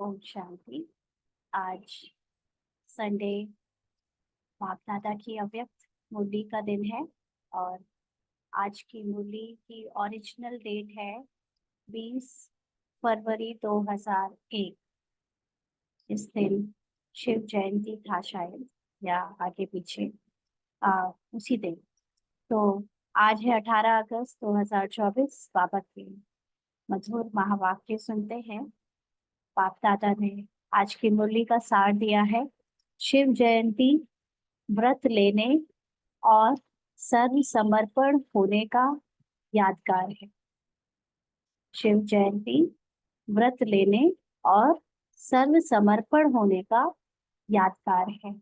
ओम शांति। आज संडे बाप दादा की अव्यक्त मुरली का दिन है और आज की मुरली की ओरिजिनल डेट है 20 फरवरी 2001। इस दिन शिव जयंती था शायद, या आगे पीछे उसी दिन। तो आज है 18 अगस्त 2024। बाबा के मधुर महावाक्य सुनते हैं। बाप दादा ने आज की मुरली का सार दिया है। शिव जयंती व्रत लेने और सर्व समर्पण होने का यादगार है। शिव जयंती व्रत लेने और सर्व समर्पण होने का यादगार है।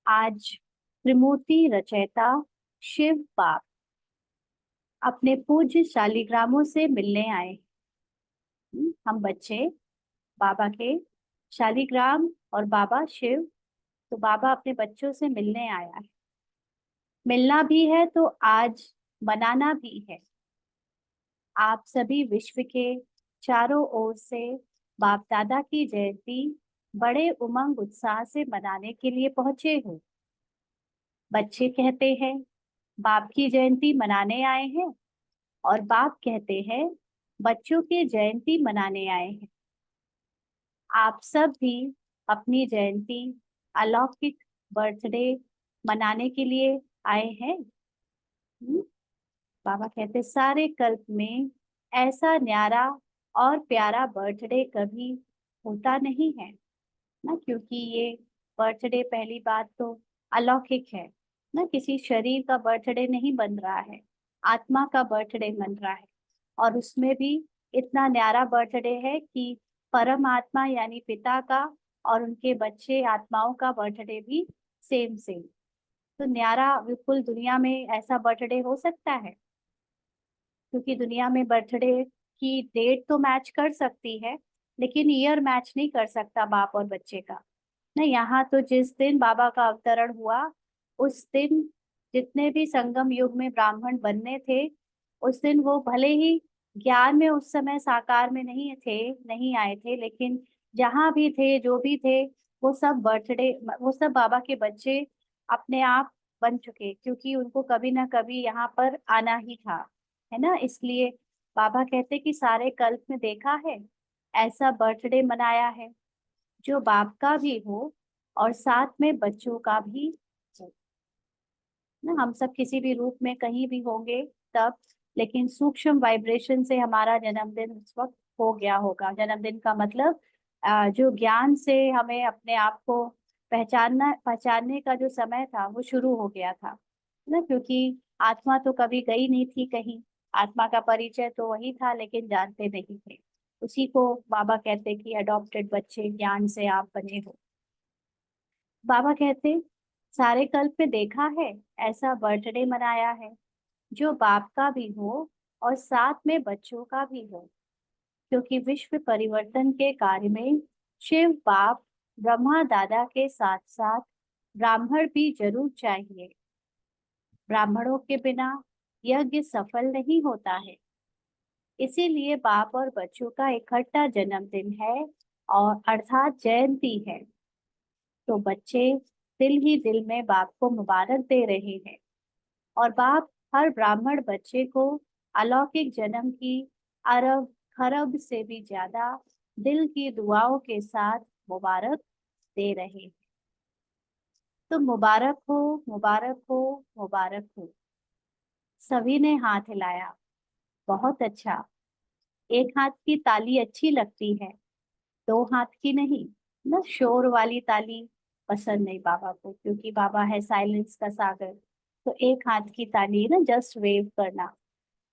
आज त्रिमूर्ति रचयिता शिव बाप अपने पूज्य शालिग्रामों से मिलने आए। हम बच्चे बाबा के शालिग्राम और बाबा शिव, तो बाबा अपने बच्चों से मिलने आया है। मिलना भी है तो आज मनाना भी है। आप सभी विश्व के चारों ओर से बाप दादा की जयंती बड़े उमंग उत्साह से मनाने के लिए पहुंचे हो। बच्चे कहते हैं बाप की जयंती मनाने आए हैं और बाप कहते हैं बच्चों की जयंती मनाने आए हैं। आप सब भी अपनी जयंती, अलौकिक बर्थडे मनाने के लिए आए हैं। बाबा कहते सारे कल्प में ऐसा न्यारा और प्यारा बर्थडे कभी होता नहीं है ना, क्योंकि ये बर्थडे पहली बात तो अलौकिक है ना। किसी शरीर का बर्थडे नहीं बन रहा है, आत्मा का बर्थडे बन रहा है। और उसमें भी इतना न्यारा बर्थडे है कि परमात्मा यानी पिता का और उनके बच्चे आत्माओं का बर्थडे भी सेम सेम। तो न्यारा बिल्कुल दुनिया में ऐसा बर्थडे हो सकता है? क्योंकि दुनिया में बर्थडे की डेट तो मैच कर सकती है, लेकिन ईयर मैच नहीं कर सकता बाप और बच्चे का। नहीं, यहाँ तो जिस दिन बाबा का अवतरण हुआ उस दिन जितने भी संगम युग में ब्राह्मण बनने थे, उस दिन वो भले ही ज्ञान में उस समय साकार में नहीं थे, नहीं आए थे, लेकिन जहाँ भी थे, जो भी थे, वो सब बर्थडे, वो सब बाबा के बच्चे अपने आप बन चुके, क्योंकि उनको कभी ना कभी यहाँ पर आना ही था, है ना। इसलिए बाबा कहते कि सारे कल्प में देखा है ऐसा बर्थडे मनाया है जो बाप का भी हो और साथ में बच्चों का भी हो ना। हम सब किसी भी रूप में कहीं भी होंगे तब, लेकिन सूक्ष्म वाइब्रेशन से हमारा जन्मदिन उस वक्त हो गया होगा। जन्मदिन का मतलब जो ज्ञान से हमें अपने आप को पहचानने का जो समय था वो शुरू हो गया था ना। क्योंकि आत्मा तो कभी गई नहीं थी कहीं, आत्मा का परिचय तो वही था, लेकिन जानते नहीं थे। उसी को बाबा कहते कि अडॉप्टेड बच्चे ज्ञान से आप बने हो। बाबा कहते सारे कल्प में देखा है ऐसा बर्थडे मनाया है जो बाप का भी हो और साथ में बच्चों का भी हो, क्योंकि विश्व परिवर्तन के कार्य में शिव बाप ब्रह्मा दादा के साथ साथ ब्राह्मण भी जरूर चाहिए। ब्राह्मणों के बिना यज्ञ सफल नहीं होता है। इसीलिए बाप और बच्चों का इकट्ठा जन्मदिन है और अर्थात जयंती है। तो बच्चे दिल ही दिल में बाप को मुबारक दे रहे हैं और बाप हर ब्राह्मण बच्चे को अलौकिक जन्म की अरब खरब से भी ज्यादा दिल की दुआओं के साथ मुबारक दे रहे हैं। तो मुबारक हो, मुबारक हो, मुबारक हो। सभी ने हाथ हिलाया। बहुत अच्छा। एक हाथ की ताली अच्छी लगती है, दो हाथ की नहीं ना। शोर वाली ताली पसंद नहीं बाबा को, क्योंकि बाबा है साइलेंस का सागर। तो एक हाथ की ताली ना, जस्ट वेव करना।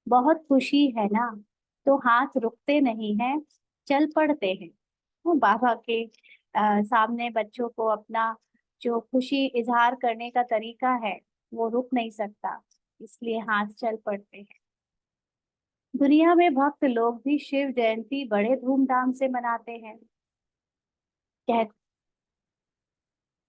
बहुत खुशी है ना, तो हाथ रुकते नहीं हैं, चल पड़ते हैं। वो बाबा के सामने बच्चों को अपना जो खुशी इजहार करने का तरीका है वो रुक नहीं सकता, इसलिए हाथ चल पड़ते हैं। दुनिया में भक्त लोग भी शिव जयंती बड़े धूमधाम से मनाते हैं। कह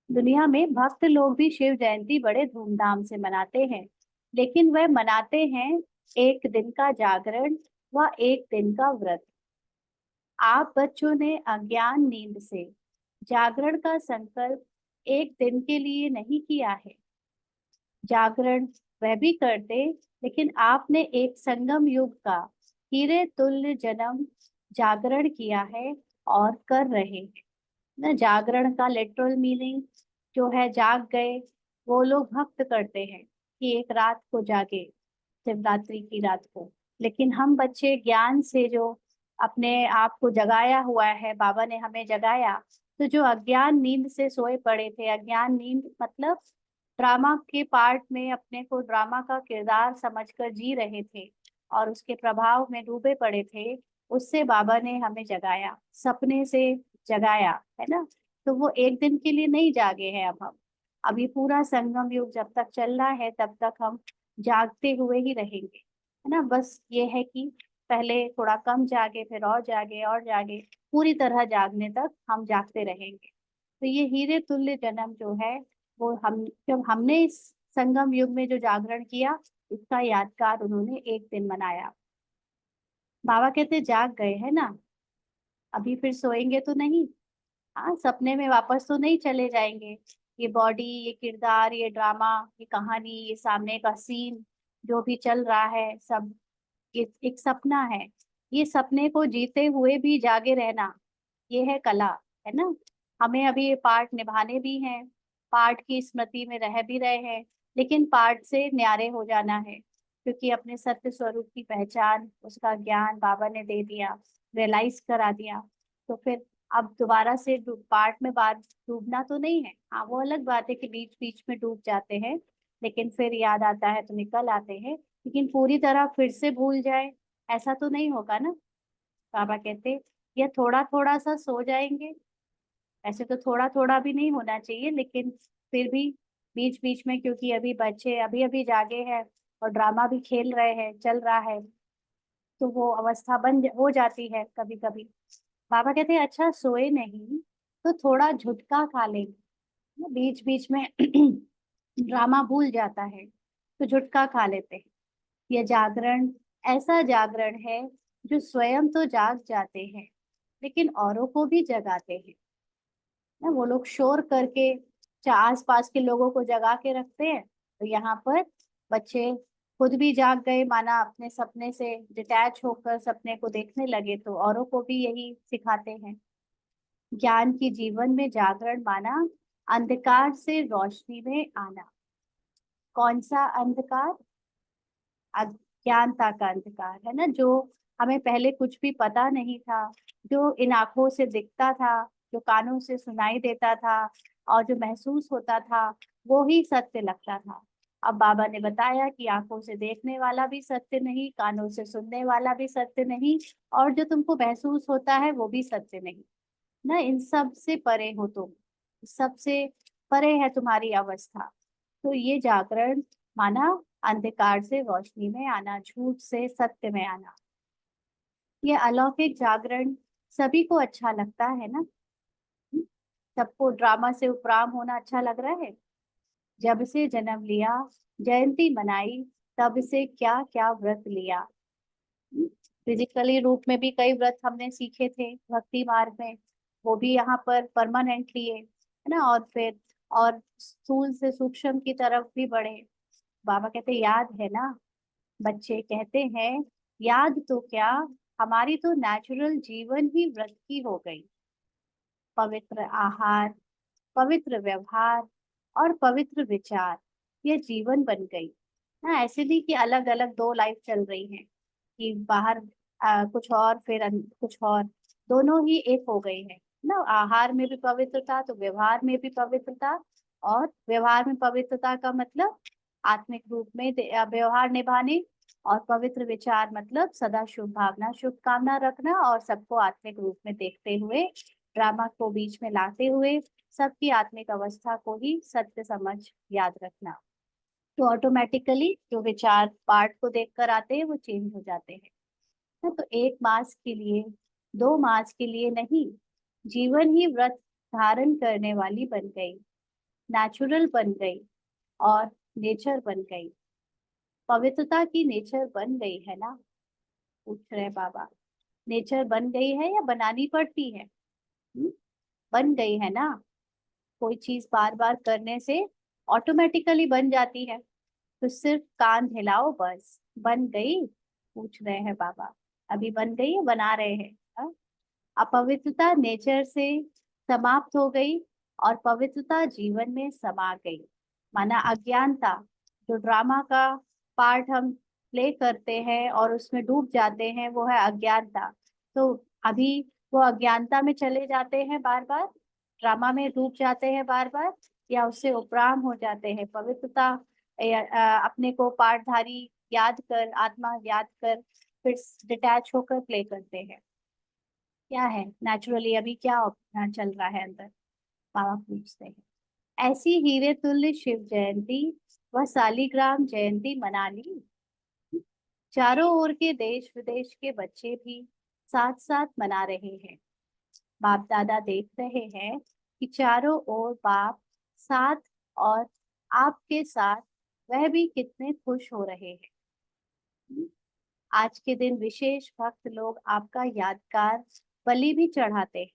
दुनिया में भक्त लोग भी शिव जयंती बड़े धूमधाम से मनाते हैं, लेकिन वह मनाते हैं एक दिन का जागरण व एक दिन का व्रत। आप बच्चों ने अज्ञान नींद से जागरण का संकल्प एक दिन के लिए नहीं किया है। जागरण वह भी करते, लेकिन आपने एक संगम युग का हीरे तुल्य जन्म जागरण किया है और कर रहे हैं। न जागरण का लिटरल मीनिंग जो है जाग गए, वो लोग भक्त करते हैं कि एक रात को जागे, शिवरात्रि की रात को। लेकिन हम बच्चे ज्ञान से जो अपने आप को जगाया हुआ है, बाबा ने हमें जगाया, तो जो अज्ञान नींद से सोए पड़े थे, अज्ञान नींद मतलब ड्रामा के पार्ट में अपने को ड्रामा का किरदार समझकर जी रहे थे और उसके प्रभाव में डूबे पड़े थे, उससे बाबा ने हमें जगाया, सपने से जगाया, है ना। तो वो एक दिन के लिए नहीं जागे हैं अब हम। अभी पूरा संगम युग जब तक चल रहा है तब तक हम जागते हुए ही रहेंगे, है ना। बस ये है कि पहले थोड़ा कम जागे, फिर और जागे और जागे, पूरी तरह जागने तक हम जागते रहेंगे। तो ये हीरे तुल्य जन्म जो है, वो हम जब हमने इस संगम युग में जो जागरण किया, इसका यादगार उन्होंने एक दिन मनाया। बाबा कहते जाग गए है ना, अभी फिर सोएंगे तो नहीं। हाँ, सपने में वापस तो नहीं चले जाएंगे। ये बॉडी, ये किरदार, ये ड्रामा, ये कहानी, ये सामने का सीन जो भी चल रहा है, सब एक सपना है। ये सपने को जीते हुए भी जागे रहना, ये है कला, है ना। हमें अभी ये पार्ट निभाने भी हैं, पार्ट की स्मृति में रह भी रहे हैं, लेकिन पार्ट से न्यारे हो जाना है, क्योंकि अपने सत्य स्वरूप की पहचान, उसका ज्ञान बाबा ने दे दिया, रियलाइज करा दिया। तो फिर अब दोबारा से पार्ट में बात डूबना तो नहीं है। हाँ, वो अलग बात है कि बीच बीच में डूब जाते हैं, लेकिन फिर याद आता है तो निकल आते हैं, लेकिन पूरी तरह फिर से भूल जाए, ऐसा तो नहीं होगा ना। बाबा कहते या थोड़ा थोड़ा सा सो जाएंगे, ऐसे तो थोड़ा थोड़ा भी नहीं होना चाहिए, लेकिन फिर भी बीच बीच में, क्योंकि अभी बच्चे अभी अभी जागे हैं और ड्रामा भी खेल रहे हैं, चल रहा है, तो वो अवस्था हो जाती है कभी कभी। बाबा कहते हैं अच्छा सोए नहीं तो थोड़ा झुटका खा लेंगे, बीच बीच में ड्रामा भूल जाता है तो झुटका खा लेते हैं। यह जागरण ऐसा जागरण है जो स्वयं तो जाग जाते हैं, लेकिन औरों को भी जगाते हैं ना। वो लोग शोर करके आस पास के लोगों को जगा के रखते हैं, तो यहाँ पर बच्चे खुद भी जाग गए, माना अपने सपने से डिटैच होकर सपने को देखने लगे, तो औरों को भी यही सिखाते हैं। ज्ञान की जीवन में जागरण माना अंधकार से रोशनी में आना। कौन सा अंधकार? अज्ञानता का अंधकार, है ना, जो हमें पहले कुछ भी पता नहीं था, जो इन आंखों से दिखता था, जो कानों से सुनाई देता था और जो महसूस होता था, वो ही सत्य लगता था। अब बाबा ने बताया कि आंखों से देखने वाला भी सत्य नहीं, कानों से सुनने वाला भी सत्य नहीं, और जो तुमको महसूस होता है वो भी सत्य नहीं ना। इन सब से परे हो तुम, सबसे परे है तुम्हारी अवस्था। तो ये जागरण माना अंधकार से रोशनी में आना, झूठ से सत्य में आना। ये अलौकिक जागरण सभी को अच्छा लगता है ना। हम्म? सबको ड्रामा से उपराम होना अच्छा लग रहा है। जब से जन्म लिया, जयंती मनाई, तब से क्या क्या व्रत लिया। फिजिकली रूप में भी कई व्रत हमने सीखे थे भक्ति मार्ग में, वो भी यहाँ पर परमानेंट लिए, है ना। और फिर और स्थूल से सूक्ष्म की तरफ भी बढ़े। बाबा कहते याद है ना, बच्चे कहते हैं याद तो क्या, हमारी तो नेचुरल जीवन ही व्रत की हो गई। पवित्र आहार, पवित्र व्यवहार और पवित्र विचार, ये जीवन बन गई ना। ऐसे नहीं कि अलग अलग दो लाइफ चल रही है, कि बाहर कुछ और फिर कुछ और, दोनों ही एक हो गई है ना। आहार में भी पवित्रता तो व्यवहार में भी पवित्रता, और व्यवहार में पवित्रता का मतलब आत्मिक रूप में व्यवहार निभाने, और पवित्र विचार मतलब सदा शुभ भावना, शुभ कामना रखना, और सबको आत्मिक रूप में देखते हुए, ड्रामा को बीच में लाते हुए, सबकी आत्मिक अवस्था को ही सत्य समझ याद रखना। तो ऑटोमेटिकली जो विचार पार्ट को देखकर आते हैं वो चेंज हो जाते हैं ना। तो एक मास के लिए, दो मास के लिए नहीं, जीवन ही व्रत धारण करने वाली बन गई, नेचुरल बन गई और नेचर बन गई। पवित्रता की नेचर बन गई है ना, पूछ रहे बाबा। नेचर बन गई है या बनानी पड़ती है? बन गई है ना। कोई चीज बार बार करने से ऑटोमेटिकली बन जाती है। तो सिर्फ कान हिलाओ बस, बन गई। पूछ रहे हैं बाबा, अभी बन गई है, बना रहे हैं। हाँ? अपवित्रता नेचर से समाप्त हो गई और पवित्रता जीवन में समा गई। माना अज्ञानता, जो ड्रामा का पार्ट हम प्ले करते हैं और उसमें डूब जाते हैं, वो है अज्ञानता। तो अभी वो अज्ञानता में चले जाते हैं बार बार, ड्रामा में डूब जाते हैं बार बार, या उससे उपराम हो जाते हैं पवित्रता, अपने को पाठधारी याद कर, आत्मा याद कर, फिर डिटैच होकर प्ले करते हैं। क्या है नेचुरली अभी क्या चल रहा है अंदर? बाबा पूछते हैं। ऐसी हीरे तुल्य शिव जयंती व शालिग्राम जयंती मना ली। चारों ओर के देश विदेश के बच्चे भी साथ साथ मना रहे हैं। बाप दादा देख रहे हैं कि चारों ओर बाप साथ, और आपके साथ वह भी कितने खुश हो रहे हैं। आज के दिन विशेष भक्त लोग आपका यादगार बलि भी चढ़ाते हैं।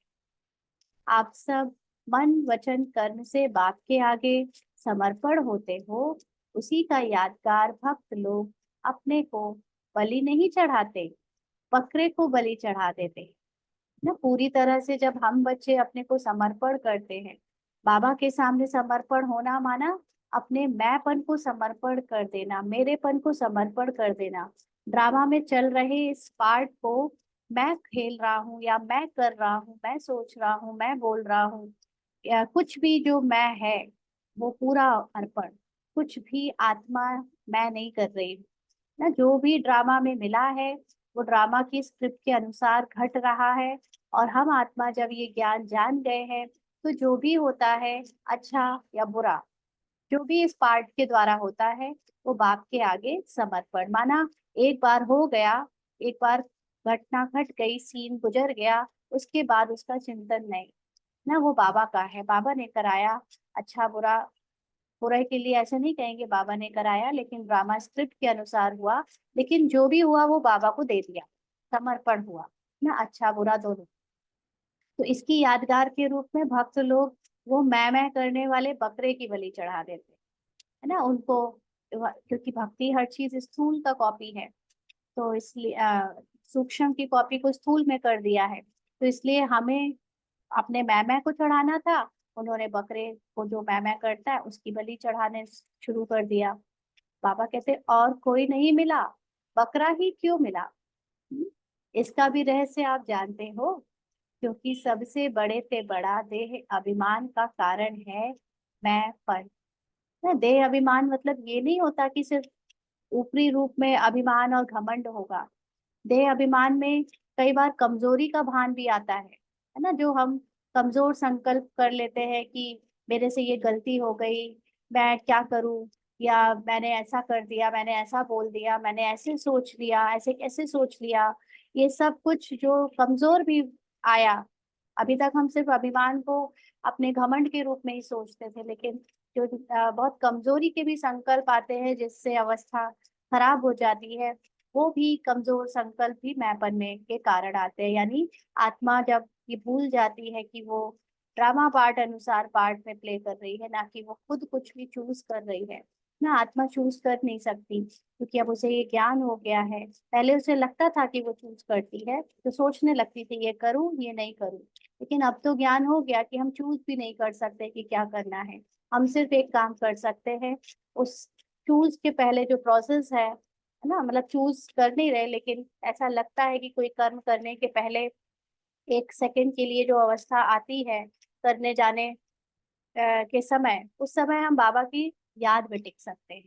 आप सब मन वचन कर्म से बाप के आगे समर्पण होते हो। उसी का यादगार भक्त लोग अपने को बलि नहीं चढ़ाते, बकरे को बलि चढ़ा देते हैं ना। पूरी तरह से जब हम बच्चे अपने को समर्पण करते हैं, बाबा के सामने समर्पण होना माना अपने मैंपन को समर्पण कर देना, मेरेपन को समर्पण कर देना। ड्रामा में चल रहे इस पार्ट को मैं खेल रहा हूँ या मैं कर रहा हूँ, मैं सोच रहा हूँ, मैं बोल रहा हूँ, या कुछ भी जो मैं है, वो पूरा अर्पण। कुछ भी आत्मा मैं नहीं कर रही हूँ ना। जो भी ड्रामा में मिला है वो ड्रामा की स्क्रिप्ट के अनुसार घट रहा है। और हम आत्मा जब ये ज्ञान जान गए हैं, तो जो भी होता है, अच्छा या बुरा, जो भी इस पार्ट के द्वारा होता है, वो बाप के आगे समर्पण माना। एक बार हो गया, एक बार घटना घट गई, सीन गुजर गया, उसके बाद उसका चिंतन नहीं ना। वो बाबा का है, बाबा ने कराया। अच्छा बुरा, बुराई के लिए ऐसे नहीं कहेंगे बाबा ने कराया, लेकिन ड्रामा स्क्रिप्ट के अनुसार हुआ। लेकिन जो भी हुआ वो बाबा को दे दिया, समर्पण हुआ ना, अच्छा बुरा दोनों। तो इसकी यादगार के रूप में भक्त लोग वो मैं करने वाले बकरे की बलि चढ़ा देते है ना उनको। क्योंकि भक्ति हर चीज स्थूल का कॉपी है, तो इसलिए सूक्ष्म की कॉपी को स्थूल में कर दिया है। तो इसलिए हमें अपने मैं को चढ़ाना था, उन्होंने बकरे को जो मैं करता है उसकी बलि चढ़ाने शुरू कर दिया। बाबा कहते और कोई नहीं मिला, बकरा ही क्यों मिला? हम्म, इसका भी रहस्य आप जानते हो। क्योंकि सबसे बड़े से बड़ा देह अभिमान का कारण है मैं पर ना। देह अभिमान मतलब ये नहीं होता कि सिर्फ ऊपरी रूप में अभिमान और घमंड होगा। देह अभिमान में कई बार कमजोरी का भान भी आता है ना। जो हम कमजोर संकल्प कर लेते हैं कि मेरे से ये गलती हो गई, मैं क्या करूं, या मैंने ऐसा कर दिया, मैंने ऐसा बोल दिया, मैंने ऐसे सोच लिया, ऐसे कैसे सोच लिया। ये सब कुछ जो कमजोर भी आया। अभी तक हम सिर्फ अभिमान को अपने घमंड के रूप में ही सोचते थे, लेकिन जो बहुत कमजोरी के भी संकल्प आते हैं जिससे अवस्था खराब हो जाती है, वो भी कमजोर संकल्प भी मैंपन में के कारण आते हैं। यानी आत्मा जब ये भूल जाती है कि वो ड्रामा पार्ट अनुसार पार्ट में प्ले कर रही है, ना कि वो खुद कुछ भी चूज कर रही है ना। आत्मा चूज कर नहीं सकती, क्योंकि अब उसे ये ज्ञान हो गया है। पहले उसे लगता था कि वो चूज करती है, तो सोचने लगती थी ये करूं ये नहीं करूं। लेकिन अब तो ज्ञान हो गया कि हम चूज भी नहीं कर सकते कि क्या करना है। हम सिर्फ एक काम कर सकते हैं, उस चूज के पहले जो प्रोसेस है ना, मतलब चूज कर नहीं रहे, लेकिन ऐसा लगता है कि कोई कर्म करने के पहले एक सेकंड के लिए जो अवस्था आती है करने जाने के समय, उस समय हम बाबा की याद में टिक सकते हैं।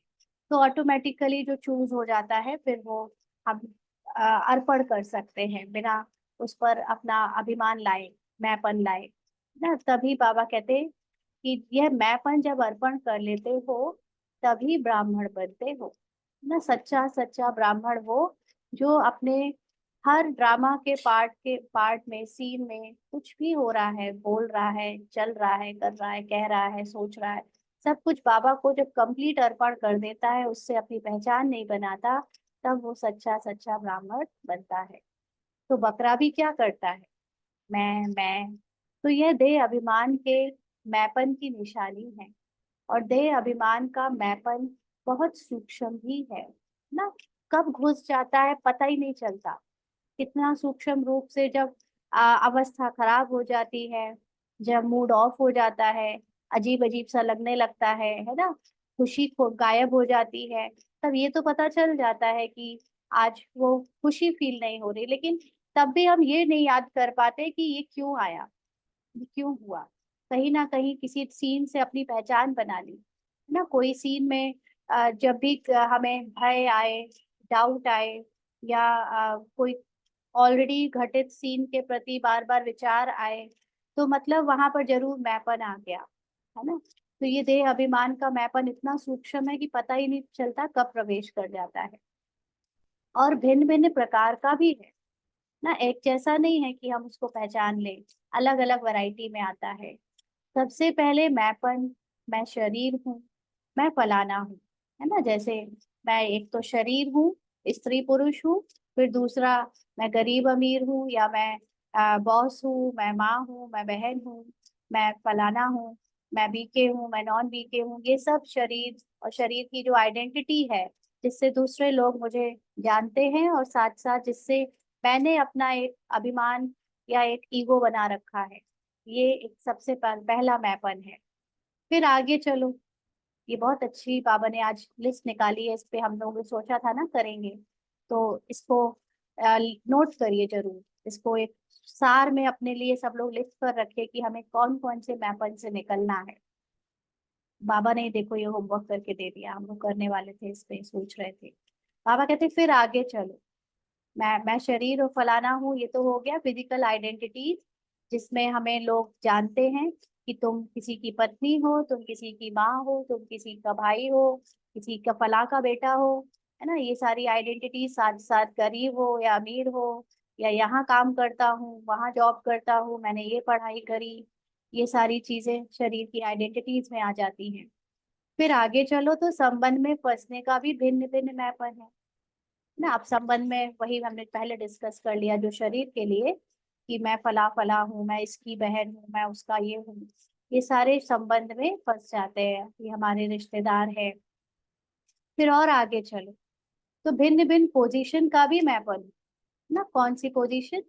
तो ऑटोमेटिकली जो चूज हो जाता है, फिर वो हम अर्पण कर सकते हैं बिना उस पर अपना अभिमान लाए, मैंपन लाए ना। तभी बाबा कहते हैं कि यह मैंपन जब अर्पण कर लेते हो, तभी ब्राह्मण बनते हो ना। सच्चा सच्चा ब्राह्मण वो जो अपने हर ड्रामा के पार्ट में, सीन में कुछ भी हो रहा है, बोल रहा है, चल रहा है, कर रहा है, कह रहा है, सोच रहा है, सब कुछ बाबा को जब कंप्लीट अर्पण कर देता है, उससे अपनी पहचान नहीं बनाता, तब वो सच्चा सच्चा ब्राह्मण बनता है। तो बकरा भी क्या करता है, मैं। तो यह देह अभिमान के मैपन की निशानी है। और देह अभिमान का मैपन बहुत सूक्ष्म भी है ना। कब घुस जाता है पता ही नहीं चलता। कितना सूक्ष्म रूप से जब अवस्था खराब हो जाती है, जब मूड ऑफ हो जाता है, अजीब अजीब सा लगने लगता है ना, खुशी खो गायब हो जाती है, तब ये तो पता चल जाता है कि आज वो खुशी फील नहीं हो रही। लेकिन तब भी हम ये नहीं याद कर पाते कि ये क्यों आया, ये क्यों हुआ। कहीं ना कहीं किसी सीन से अपनी पहचान बना ली है ना। कोई सीन में जब भी हमें भय आए, डाउट आए, या कोई ऑलरेडी घटित सीन के प्रति बार बार विचार आए, तो मतलब वहां पर जरूर मैपन आ गया है ना। तो ये देह अभिमान का मैपन इतना सूक्ष्म है कि पता ही नहीं चलता कब प्रवेश कर जाता है। और भिन्न भिन्न प्रकार का भी है ना, एक जैसा नहीं है कि हम उसको पहचान लें, अलग अलग वैरायटी में आता है। सबसे पहले मैंपन, मैं शरीर हूँ, मैं फलाना हूँ, है ना। जैसे मैं एक तो शरीर हूँ, स्त्री पुरुष हूँ। फिर दूसरा, मैं गरीब अमीर हूँ, या मैं बॉस हूँ, मैं माँ हूँ, मैं बहन हूँ, मैं फलाना हूँ, मैं बीके हूँ, मैं नॉन बीके हूँ। ये सब शरीर, और शरीर की जो आइडेंटिटी है, जिससे दूसरे लोग मुझे जानते हैं, और साथ साथ जिससे मैंने अपना एक अभिमान या एक ईगो बना रखा है। ये एक सबसे पहला मैपन है। फिर आगे चलो, ये बहुत अच्छी बाबा ने आज लिस्ट निकाली है, इस पे हम लोग सोचा था ना करेंगे। तो इसको नोट करिए जरूर, इसको एक सार में अपने लिए सब लोग लिख कर रखे कि हमें कौन कौन से मैपन से निकलना है। बाबा ने देखो ये होमवर्क करके दे दिया, हम लोग करने वाले थे, इस पे सोच रहे थे। बाबा कहते फिर आगे चलो, मैं शरीर और फलाना हूँ, ये तो हो गया फिजिकल आइडेंटिटीज, जिसमें हमें लोग जानते हैं कि तुम किसी की पत्नी हो, तुम किसी की माँ हो, तुम किसी का भाई हो, किसी का फला का बेटा हो, है ना। ये सारी आइडेंटिटीज, साथ साथ गरीब हो या अमीर हो, या यहाँ काम करता हूँ, वहाँ जॉब करता हूँ, मैंने ये पढ़ाई करी, ये सारी चीजें शरीर की आइडेंटिटीज में आ जाती हैं। फिर आगे चलो तो संबंध में फंसने का भी भिन्न भिन्न मैपर है ना। आप संबंध में वही हमने पहले डिस्कस कर लिया, जो शरीर के लिए कि मैं फला फला हूँ, मैं इसकी बहन हूँ, मैं उसका ये हूँ, ये सारे संबंध में फंस जाते हैं, ये हमारे रिश्तेदार है। फिर और आगे चलो तो भिन्न भिन्न पोजीशन का भी मैं बनूं ना। कौन सी पोजीशन,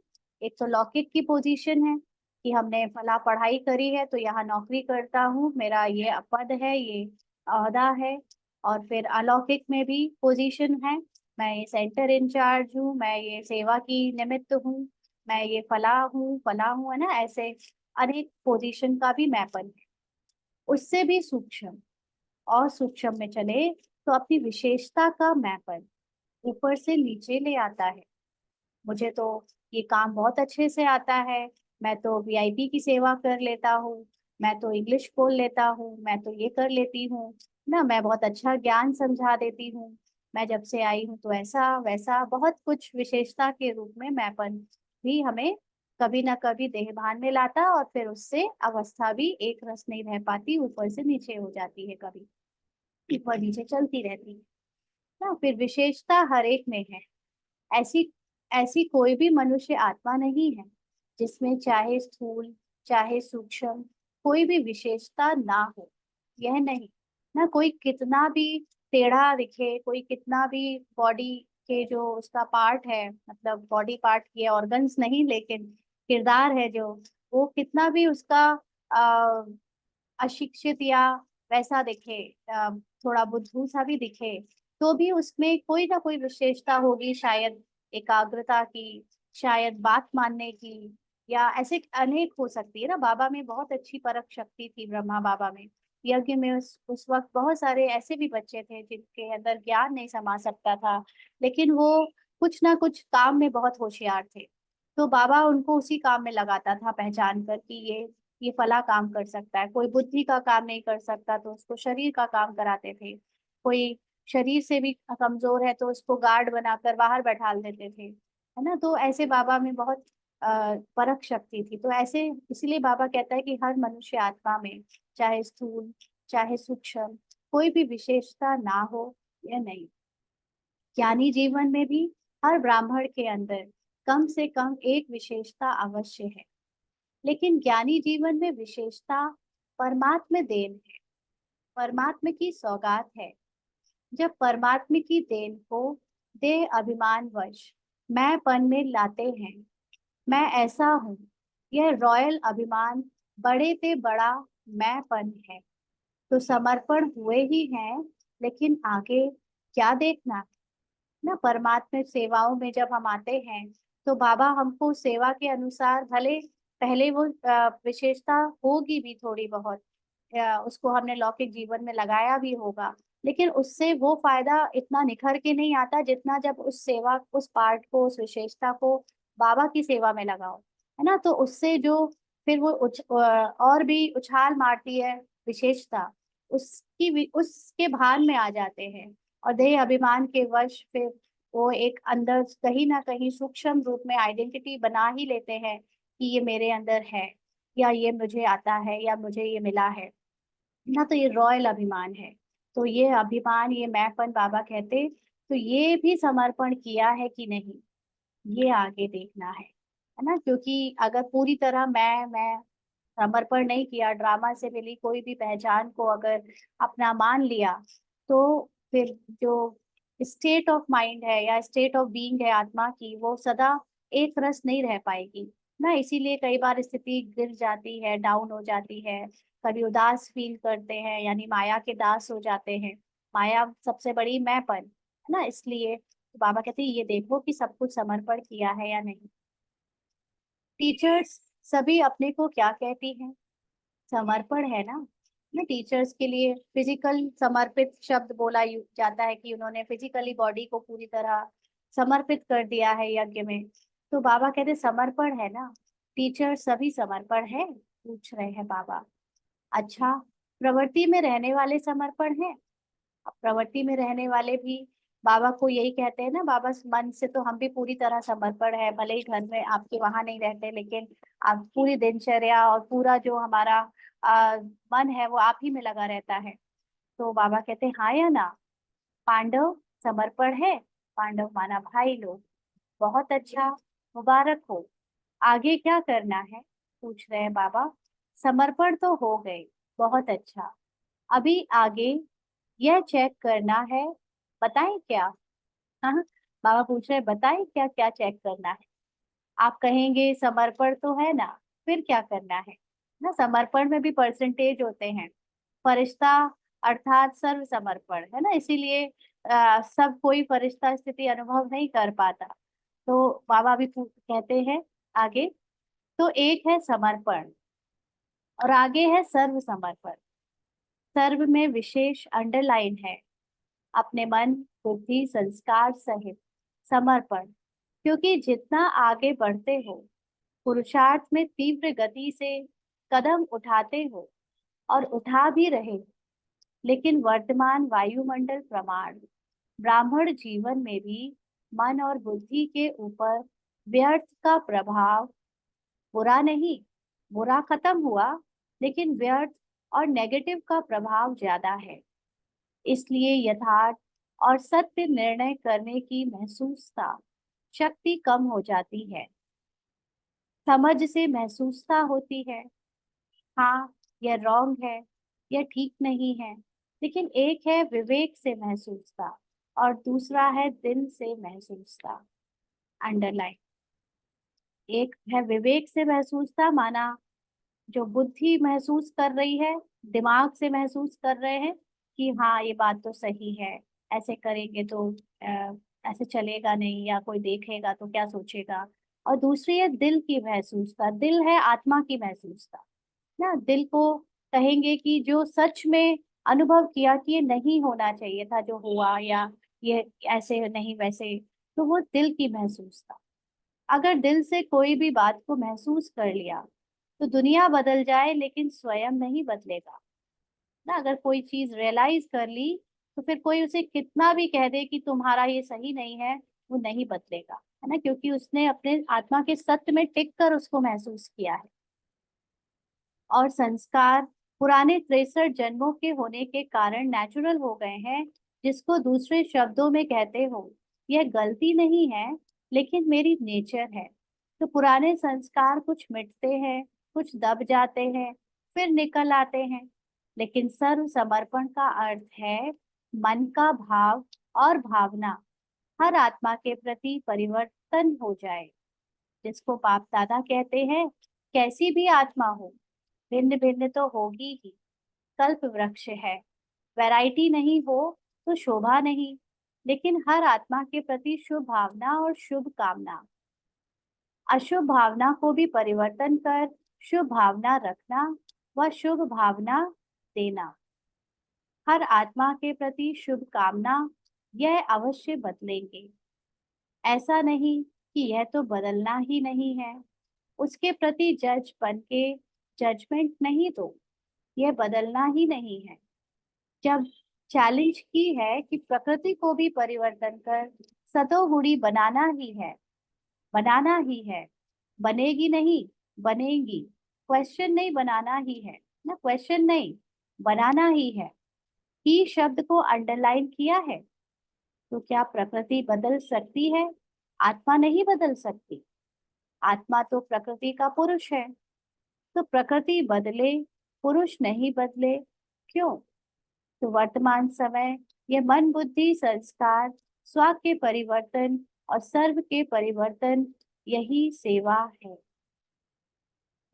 एक तो लौकिक की पोजीशन है कि हमने फला पढ़ाई करी है तो यहाँ नौकरी करता हूँ, मेरा ये पद है, ये ओहदा है। और फिर अलौकिक में भी पोजीशन है, मैं ये सेंटर इंचार्ज हूँ, मैं ये सेवा की निमित्त हूँ, मैं ये फला हूँ, है ना। ऐसे अनेक पोजीशन का भी मैपन है। उससे भी सूक्ष्म, और सूक्ष्म में चले तो अपनी विशेषता का मैपन ऊपर से नीचे ले आता है। मुझे तो ये काम बहुत अच्छे से आता है, मैं तो वीआईपी की सेवा कर लेता हूँ, मैं तो इंग्लिश बोल लेता हूँ, मैं तो ये कर लेती हूँ ना, मैं बहुत अच्छा ज्ञान समझा देती हूँ, मैं जब से आई हूँ तो ऐसा वैसा, बहुत कुछ विशेषता के रूप में मैपन भी हमें कभी ना कभी देहभान में लाता, और फिर उससे अवस्था भी एक रस नहीं रह पाती, ऊपर से नीचे हो जाती है, कभी ऊपर नीचे चलती रहती है ना। फिर विशेषता हर एक में है। ऐसी ऐसी कोई भी मनुष्य आत्मा नहीं है जिसमें चाहे स्थूल चाहे सूक्ष्म कोई भी विशेषता ना हो। यह नहीं ना, कोई कितना भी टेढ़ा दिखे, कोई कितना भी बॉडी के जो उसका पार्ट है, मतलब बॉडी पार्ट के ऑर्गन्स नहीं, लेकिन किरदार है जो, वो कितना भी उसका अशिक्षित या वैसा दिखे, थोड़ा बुद्धू सा भी दिखे, तो भी उसमें कोई ना कोई विशेषता होगी, शायद एकाग्रता की, शायद बात मानने की, या ऐसे अनेक हो सकती है ना। बाबा में बहुत अच्छी परख शक्ति थी, ब्रह्मा बाबा में। यज्ञ में उस वक्त बहुत सारे ऐसे भी बच्चे थे जिनके अंदर ज्ञान नहीं समा सकता था, लेकिन वो कुछ ना कुछ काम में बहुत होशियार थे। तो बाबा उनको उसी काम में लगाता था, पहचान कर कि ये फला काम कर सकता है। कोई बुद्धि का काम नहीं कर सकता तो उसको शरीर का काम कराते थे। कोई शरीर से भी कमजोर है तो उसको गार्ड बनाकर बाहर बैठाल देते थे, है ना। तो ऐसे बाबा में बहुत परख शक्ति थी। तो ऐसे इसलिए बाबा कहता है कि हर मनुष्य आत्मा में, चाहे स्थूल चाहे सूक्ष्म, कोई भी विशेषता ना हो या नहीं। ज्ञानी जीवन में भी हर ब्राह्मण के अंदर कम से कम एक विशेषता अवश्य है। लेकिन ज्ञानी जीवन में विशेषता परमात्म देन है, परमात्म की सौगात है। जब परमात्मा की देन को देह अभिमान वश मैंपन में लाते हैं, मैं ऐसा हूँ, यह रॉयल अभिमान बड़े पे बड़ा मैंपन है, तो समर्पण हुए ही हैं, लेकिन आगे क्या देखना है ना। परमात्मा सेवाओं में जब हम आते हैं तो बाबा हमको सेवा के अनुसार, भले पहले वो विशेषता होगी भी थोड़ी बहुत, उसको हमने लौकिक जीवन में लगाया भी होगा, लेकिन उससे वो फायदा इतना निखर के नहीं आता जितना जब उस सेवा, उस पार्ट को, उस विशेषता को बाबा की सेवा में लगाओ, है ना। तो उससे जो फिर वो और भी उछाल मारती है विशेषता, उसके भान में आ जाते हैं, और देह अभिमान के वश फिर वो एक अंदर कहीं ना कहीं सूक्ष्म रूप में आइडेंटिटी बना ही लेते हैं कि ये मेरे अंदर है, या ये मुझे आता है, या मुझे ये मिला है ना। तो ये रॉयल अभिमान है। तो ये अभिमान, ये मैंपन बाबा कहते, तो ये भी समर्पण किया है कि नहीं, ये आगे देखना है ना। क्योंकि अगर पूरी तरह मैं समर्पण नहीं किया, ड्रामा से मिली कोई भी पहचान को अगर अपना मान लिया, तो फिर जो स्टेट ऑफ माइंड है या स्टेट ऑफ बीइंग है आत्मा की, वो सदा एक रस नहीं रह पाएगी ना। इसीलिए कई बार स्थिति गिर जाती है, डाउन हो जाती है, कभी उदास फील करते हैं, यानी माया के दास हो जाते हैं। माया सबसे बड़ी मैंपन है ना। इसलिए तो बाबा कहते हैं ये देखो कि सब कुछ समर्पण किया है या नहीं। टीचर्स सभी अपने को क्या कहती हैं, समर्पण है ना। टीचर्स के लिए फिजिकल समर्पित शब्द बोला जाता है कि उन्होंने फिजिकली बॉडी को पूरी तरह समर्पित कर दिया है यज्ञ में। तो बाबा कहते समर्पण है ना, टीचर सभी समर्पण है, पूछ रहे हैं बाबा। अच्छा, प्रवृत्ति में रहने वाले समर्पण है। अब प्रवृत्ति में रहने वाले भी बाबा को यही कहते हैं ना, बाबा मन से तो हम भी पूरी तरह समर्पण है, भले ही घर में आपके वहां नहीं रहते, लेकिन आप पूरी दिनचर्या और पूरा जो हमारा मन है वो आप ही में लगा रहता है। तो बाबा कहते हैं हाँ या ना, पांडव समर्पण है, पांडव माना भाई लोग, बहुत अच्छा, मुबारक हो। आगे क्या करना है, पूछ रहे हैं बाबा। समर्पण तो हो गए, बहुत अच्छा, अभी आगे यह चेक करना है, बताएं क्या। हाँ, बाबा पूछ रहे हैं बताएं क्या क्या चेक करना है। आप कहेंगे समर्पण तो है ना, फिर क्या करना है ना। समर्पण में भी परसेंटेज होते हैं। फरिश्ता अर्थात सर्व समर्पण है ना, इसीलिए सब कोई फरिश्ता स्थिति अनुभव नहीं कर पाता। तो बाबा भी कहते हैं आगे, तो एक है समर्पण और आगे है सर्व समर्पण। सर्व में विशेष अंडरलाइन है, अपने मन, बुद्धि, संस्कार सहित समर्पण। क्योंकि जितना आगे बढ़ते हो, पुरुषार्थ में तीव्र गति से कदम उठाते हो और उठा भी रहे, लेकिन वर्तमान वायुमंडल प्रमाण ब्राह्मण जीवन में भी मन और बुद्धि के ऊपर व्यर्थ का प्रभाव, बुरा नहीं, बुरा खत्म हुआ, लेकिन व्यर्थ और नेगेटिव का प्रभाव ज्यादा है। इसलिए यथार्थ और सत्य निर्णय करने की महसूसता शक्ति कम हो जाती है। समझ से महसूसता होती है, हाँ यह रॉन्ग है, यह ठीक नहीं है। लेकिन एक है विवेक से महसूसता और दूसरा है दिल से महसूसता। अंडरलाइन, एक है विवेक से महसूसता, माना जो बुद्धि महसूस कर रही है, दिमाग से महसूस कर रहे हैं कि हाँ ये बात तो सही है, ऐसे करेंगे तो ऐसे चलेगा नहीं, या कोई देखेगा तो क्या सोचेगा। और दूसरी है दिल की महसूसता, दिल है आत्मा की महसूसता ना। दिल को कहेंगे कि जो सच में अनुभव किया कि ये नहीं होना चाहिए था जो हुआ, या ये ऐसे नहीं वैसे, तो वो दिल की महसूसता। अगर दिल से कोई भी बात को महसूस कर लिया तो दुनिया बदल जाए, लेकिन स्वयं नहीं बदलेगा ना। अगर कोई चीज रियलाइज कर ली तो फिर कोई उसे कितना भी कह दे कि तुम्हारा ये सही नहीं है, वो नहीं बदलेगा, है ना। क्योंकि उसने अपने आत्मा के सत्य में टिक कर उसको महसूस किया है। और संस्कार पुराने 63 जन्मों के होने के कारण नेचुरल हो गए हैं, जिसको दूसरे शब्दों में कहते हो, यह गलती नहीं है, लेकिन मेरी नेचर है। तो पुराने संस्कार कुछ मिटते हैं, कुछ दब जाते हैं, फिर निकल आते हैं। लेकिन सर्व समर्पण का अर्थ है मन का भाव और भावना हर आत्मा के प्रति परिवर्तन हो जाए। जिसको बाप दादा कहते हैं, कैसी भी आत्मा हो, भिन्न भिन्न तो होगी ही, कल्प वृक्ष है। वैरायटी नहीं हो तो शोभा नहीं। लेकिन हर आत्मा के प्रति शुभ भावना और शुभ कामना, अशुभ भावना को भी परिवर्तन कर शुभ भावना रखना व शुभ भावना देना। हर आत्मा के प्रति शुभ कामना, यह अवश्य बदलेंगे। ऐसा नहीं कि यह तो बदलना ही नहीं है। उसके प्रति जज बन के जजमेंट नहीं दो, यह बदलना ही नहीं है। जब चैलेंज की है कि प्रकृति को भी परिवर्तन कर सतोगुणी बनाना ही है, बनाना ही है। बनेगी नहीं, बनेगी। क्वेश्चन नहीं, बनाना ही है ना, क्वेश्चन नहीं, बनाना ही है। ही शब्द को अंडरलाइन किया है। तो क्या प्रकृति बदल सकती है? आत्मा नहीं बदल सकती। आत्मा तो प्रकृति का पुरुष है। तो प्रकृति बदले, पुरुष नहीं बदले, क्यों? तो वर्तमान समय ये मन बुद्धि संस्कार स्व के परिवर्तन और सर्व के परिवर्तन, यही सेवा है।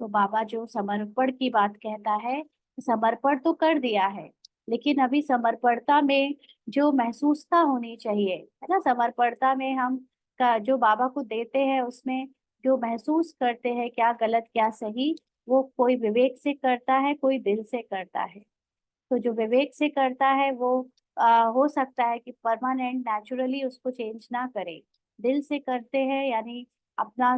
तो बाबा जो समर्पण की बात कहता है, समर्पण तो कर दिया है, लेकिन अभी समर्पणता में जो महसूसता होनी चाहिए है ना, समर्पणता में हम का जो बाबा को देते हैं उसमें जो महसूस करते हैं क्या गलत क्या सही, वो कोई विवेक से करता है, कोई दिल से करता है। तो जो विवेक से करता है वो हो सकता है कि परमानेंट नेचुरली उसको चेंज ना करे। दिल से करते हैं यानी अपना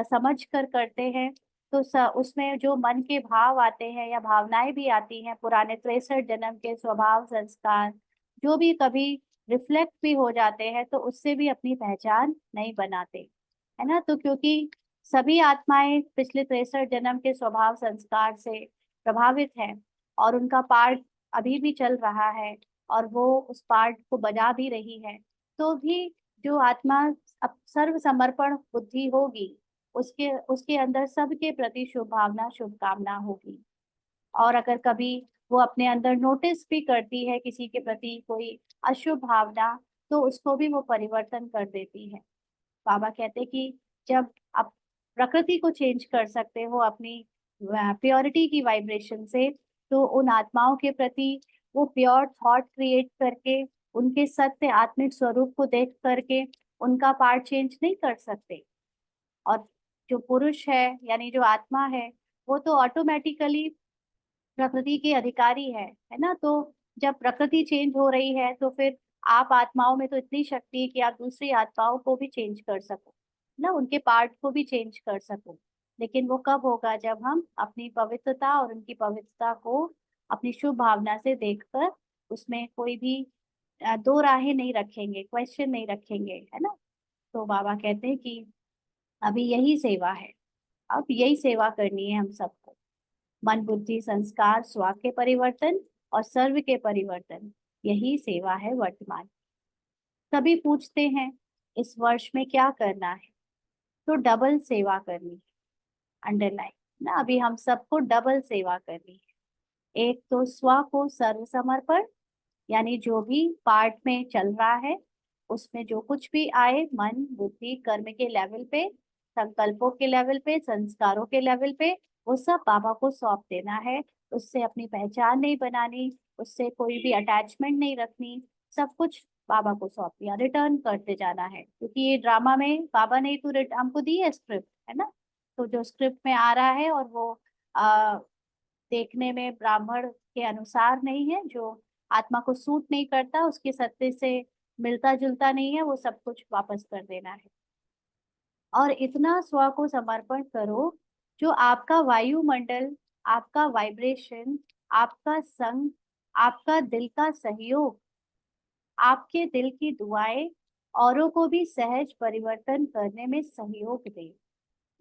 समझ कर करते हैं। तो उसमें जो मन के भाव आते हैं या भावनाएं भी आती हैं, पुराने 63 जन्म के स्वभाव संस्कार जो भी कभी रिफ्लेक्ट भी हो जाते हैं, तो उससे भी अपनी पहचान नहीं बनाते, है ना। तो क्योंकि सभी आत्माएं पिछले 63 जन्म के स्वभाव संस्कार से प्रभावित है और उनका पार्ट अभी भी चल रहा है और वो उस पार्ट को बजा भी रही है। तो भी जो आत्मा अब सर्व समर्पण बुद्धि होगी, उसके उसके अंदर सबके प्रति शुभ भावना शुभकामना होगी। और अगर कभी वो अपने अंदर नोटिस भी करती है किसी के प्रति कोई अशुभ भावना, तो उसको भी वो परिवर्तन कर देती है। बाबा कहते कि जब आप प्रकृति को चेंज कर सकते हो अपनी प्योरिटी की वाइब्रेशन से, तो उन आत्माओं के प्रति वो प्योर थॉट क्रिएट करके, उनके सत्य आत्मिक स्वरूप को देख करके उनका पार्ट चेंज नहीं कर सकते। और जो पुरुष है यानी जो आत्मा है, वो तो ऑटोमेटिकली प्रकृति के अधिकारी है ना। तो जब प्रकृति चेंज हो रही है, तो फिर आप आत्माओं में तो इतनी शक्ति है कि आप दूसरी आत्माओं को भी चेंज कर सको ना, उनके पार्ट को भी चेंज कर सको। लेकिन वो कब होगा? जब हम अपनी पवित्रता और उनकी पवित्रता को अपनी शुभ भावना से देखकर उसमें कोई भी दो राहें नहीं रखेंगे, क्वेश्चन नहीं रखेंगे, है ना। तो बाबा कहते हैं कि अभी यही सेवा है, अब यही सेवा करनी है हम सबको। मन बुद्धि संस्कार स्व के परिवर्तन और सर्व के परिवर्तन, यही सेवा है वर्तमान। सभी पूछते हैं इस वर्ष में क्या करना है? तो डबल सेवा करनी है, अंडरलाइन ना। अभी हम सबको डबल सेवा करनी है। एक तो स्व को सर्व समर्पण, यानी जो भी पार्ट में चल रहा है उसमें जो कुछ भी आए, मन बुद्धि कर्म के लेवल पे, संकल्पों के लेवल पे, संस्कारों के लेवल पे, वो सब बाबा को सौंप देना है। उससे अपनी पहचान नहीं बनानी, उससे कोई भी अटैचमेंट नहीं रखनी, सब कुछ बाबा को सौंप दिया, रिटर्न करते जाना है। क्योंकि ये ड्रामा में बाबा ने तो हमको दी है स्क्रिप्ट, है ना। तो जो स्क्रिप्ट में आ रहा है और वो आ, देखने में ब्राह्मण के अनुसार नहीं है, जो आत्मा को सूट नहीं करता, उसके सत्य से मिलता जुलता नहीं है, वो सब कुछ वापस कर देना है। और इतना स्व को समर्पण करो जो आपका वायुमंडल, आपका वाइब्रेशन, आपका संग, आपका दिल का सहयोग, आपके दिल की दुआएं औरों को भी सहज परिवर्तन करने में सहयोग दे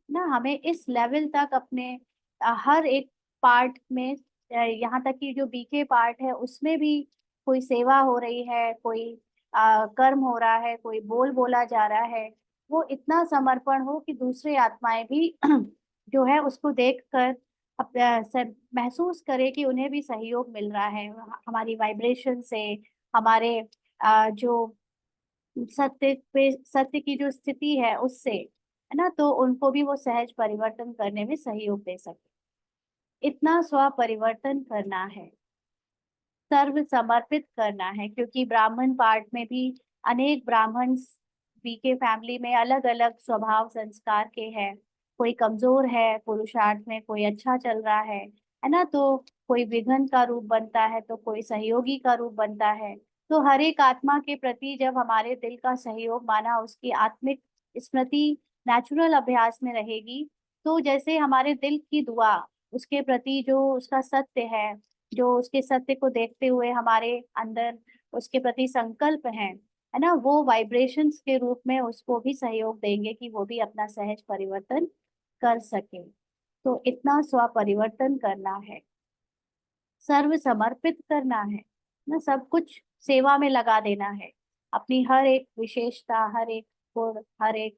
ना। हमें इस लेवल तक अपने हर एक पार्ट में, यहाँ तक कि जो बीके पार्ट है उसमें भी कोई सेवा हो रही है, कोई कर्म हो रहा है, कोई बोल बोला जा रहा है, वो इतना समर्पण हो कि दूसरी आत्माएं भी जो है उसको देखकर महसूस करे कि उन्हें भी सहयोग मिल रहा है हमारी वाइब्रेशन से, हमारे जो सत्य की जो स्थिति है उससे, है ना, तो उनको भी वो सहज परिवर्तन करने में सहयोग दे सके। इतना स्व परिवर्तन करना है, सर्व समर्पित करना है, क्योंकि ब्राह्मण पार्ट में भी अनेक ब्राह्मण बीके फैमिली में अलग अलग स्वभाव संस्कार के हैं। कोई कमजोर है पुरुषार्थ में, कोई अच्छा चल रहा है ना, तो कोई विघन का रूप बनता है तो कोई सहयोगी का रूप बनता है। तो हर एक आत्मा के प्रति जब हमारे दिल का सहयोग माना, उसकी आत्मिक स्मृति नेचुरल अभ्यास में रहेगी, तो जैसे हमारे दिल की दुआ उसके प्रति जो उसका सत्य है, जो उसके सत्य को देखते हुए हमारे अंदर उसके प्रति संकल्प है ना, वो वाइब्रेशंस के रूप में उसको भी सहयोग देंगे कि वो भी अपना सहज परिवर्तन कर सके। तो इतना स्व परिवर्तन करना है, सर्व समर्पित करना है ना, सब कुछ सेवा में लगा देना है। अपनी हर एक विशेषता, हर एक गुण, हर एक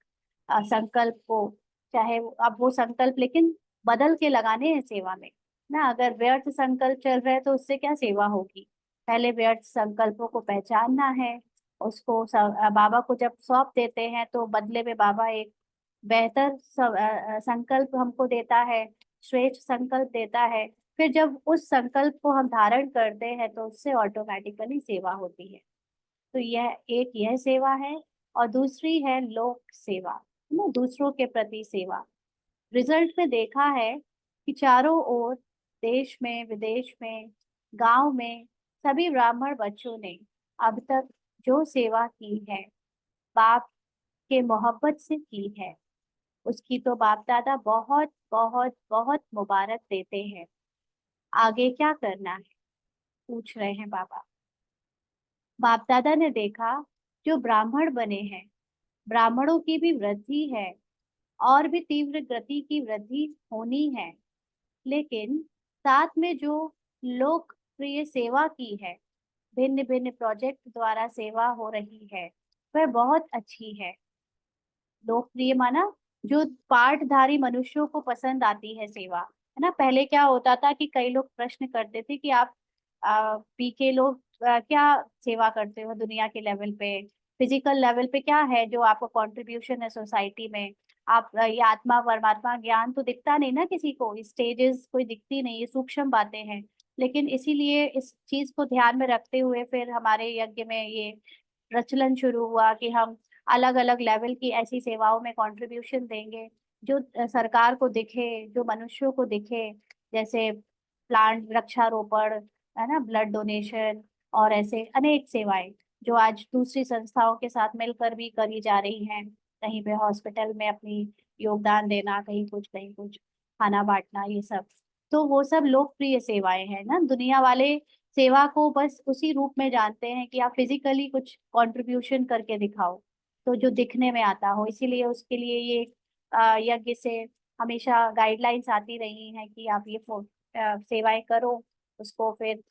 संकल्प को, चाहे अब वो संकल्प लेकिन बदल के लगाने हैं सेवा में ना। अगर व्यर्थ संकल्प चल रहे हैं तो उससे क्या सेवा होगी। पहले व्यर्थ संकल्पों को पहचानना है, उसको बाबा को जब सौंप देते हैं तो बदले में बाबा एक बेहतर संकल्प हमको देता है, श्रेष्ठ संकल्प देता है। फिर जब उस संकल्प को हम धारण करते हैं तो उससे ऑटोमेटिकली सेवा होती है। तो यह सेवा है, और दूसरी है लोक सेवा, है ना, दूसरों के प्रति सेवा। रिजल्ट में देखा है कि चारों ओर, देश में विदेश में, गांव में, सभी ब्राह्मण बच्चों ने अब तक जो सेवा की है, बाप के मोहब्बत से की है, उसकी तो बाप दादा बहुत बहुत बहुत मुबारक देते हैं। आगे क्या करना है, पूछ रहे हैं बाबा। बाप दादा ने देखा जो ब्राह्मण बने हैं, ब्राह्मणों की भी वृद्धि है, और भी तीव्र गति की वृद्धि होनी है। लेकिन साथ में जो लोकप्रिय सेवा की है, भिन्न भिन्न प्रोजेक्ट द्वारा सेवा हो रही है, वह बहुत अच्छी है। लोकप्रिय माना जो पाठधारी मनुष्यों को पसंद आती है सेवा, है ना। पहले क्या होता था कि कई लोग प्रश्न करते थे कि आप पीके लोग क्या सेवा करते हो दुनिया के लेवल पे, फिजिकल लेवल पे क्या है जो आपका कंट्रीब्यूशन है सोसाइटी में। आप ये आत्मा परमात्मा ज्ञान तो दिखता नहीं ना किसी को, स्टेजेस कोई दिखती नहीं, ये सूक्ष्म बातें हैं। लेकिन इसीलिए इस चीज को ध्यान में रखते हुए फिर हमारे यज्ञ में ये प्रचलन शुरू हुआ कि हम अलग अलग लेवल की ऐसी सेवाओं में कंट्रीब्यूशन देंगे जो सरकार को दिखे, जो मनुष्यों को दिखे। जैसे प्लांट वृक्षारोपण, है ना, ब्लड डोनेशन, और ऐसे अनेक सेवाएं जो आज दूसरी संस्थाओं के साथ मिलकर भी करी जा रही हैं। कहीं पे हॉस्पिटल में अपनी योगदान देना, कहीं कुछ खाना बांटना, ये सब तो वो सब लोकप्रिय सेवाएं हैं ना। दुनिया वाले सेवा को बस उसी रूप में जानते हैं कि आप फिजिकली कुछ कंट्रीब्यूशन करके दिखाओ, तो जो दिखने में आता हो। इसीलिए उसके लिए ये यज्ञ से हमेशा गाइडलाइंस आती रही हैं कि आप ये सेवाएं करो, उसको फिर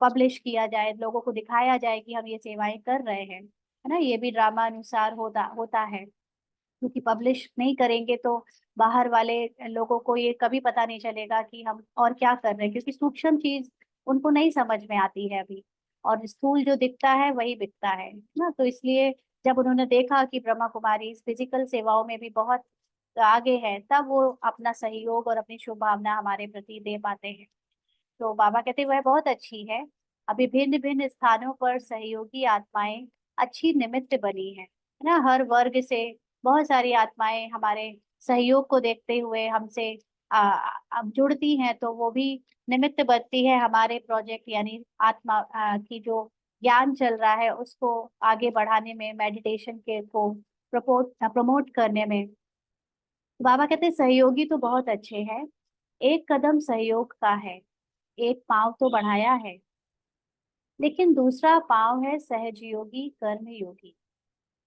पब्लिश किया जाए, लोगों को दिखाया जाए कि हम ये सेवाएं कर रहे हैं, है ना। ये भी ड्रामा अनुसार होता होता है, क्योंकि पब्लिश नहीं करेंगे तो बाहर वाले लोगों को ये कभी पता नहीं चलेगा कि हम और क्या कर रहे हैं, क्योंकि सूक्ष्म चीज उनको नहीं समझ में आती है अभी, और स्थूल जो दिखता है वही बिकता है ना। तो इसलिए जब उन्होंने देखा कि ब्रह्मा कुमारी फिजिकल सेवाओं में भी बहुत आगे है, तब वो अपना सहयोग और अपनी शुभ भावना हमारे प्रति दे पाते हैं। तो बाबा कहते वह बहुत अच्छी है। अभी भिन्न भिन्न स्थानों पर सहयोगी आत्माएं अच्छी निमित्त बनी है ना। हर वर्ग से बहुत सारी आत्माएं हमारे सहयोग को देखते हुए हमसे अब जुड़ती हैं, तो वो भी निमित्त बनती है हमारे प्रोजेक्ट, यानी आत्मा की जो ज्ञान चल रहा है उसको आगे बढ़ाने में, मेडिटेशन के को प्रमोट करने में। तो बाबा कहते हैं सहयोगी तो बहुत अच्छे हैं, एक कदम सहयोग का है, एक पांव तो बढ़ाया है, लेकिन दूसरा पांव है सहजयोगी कर्म योगी।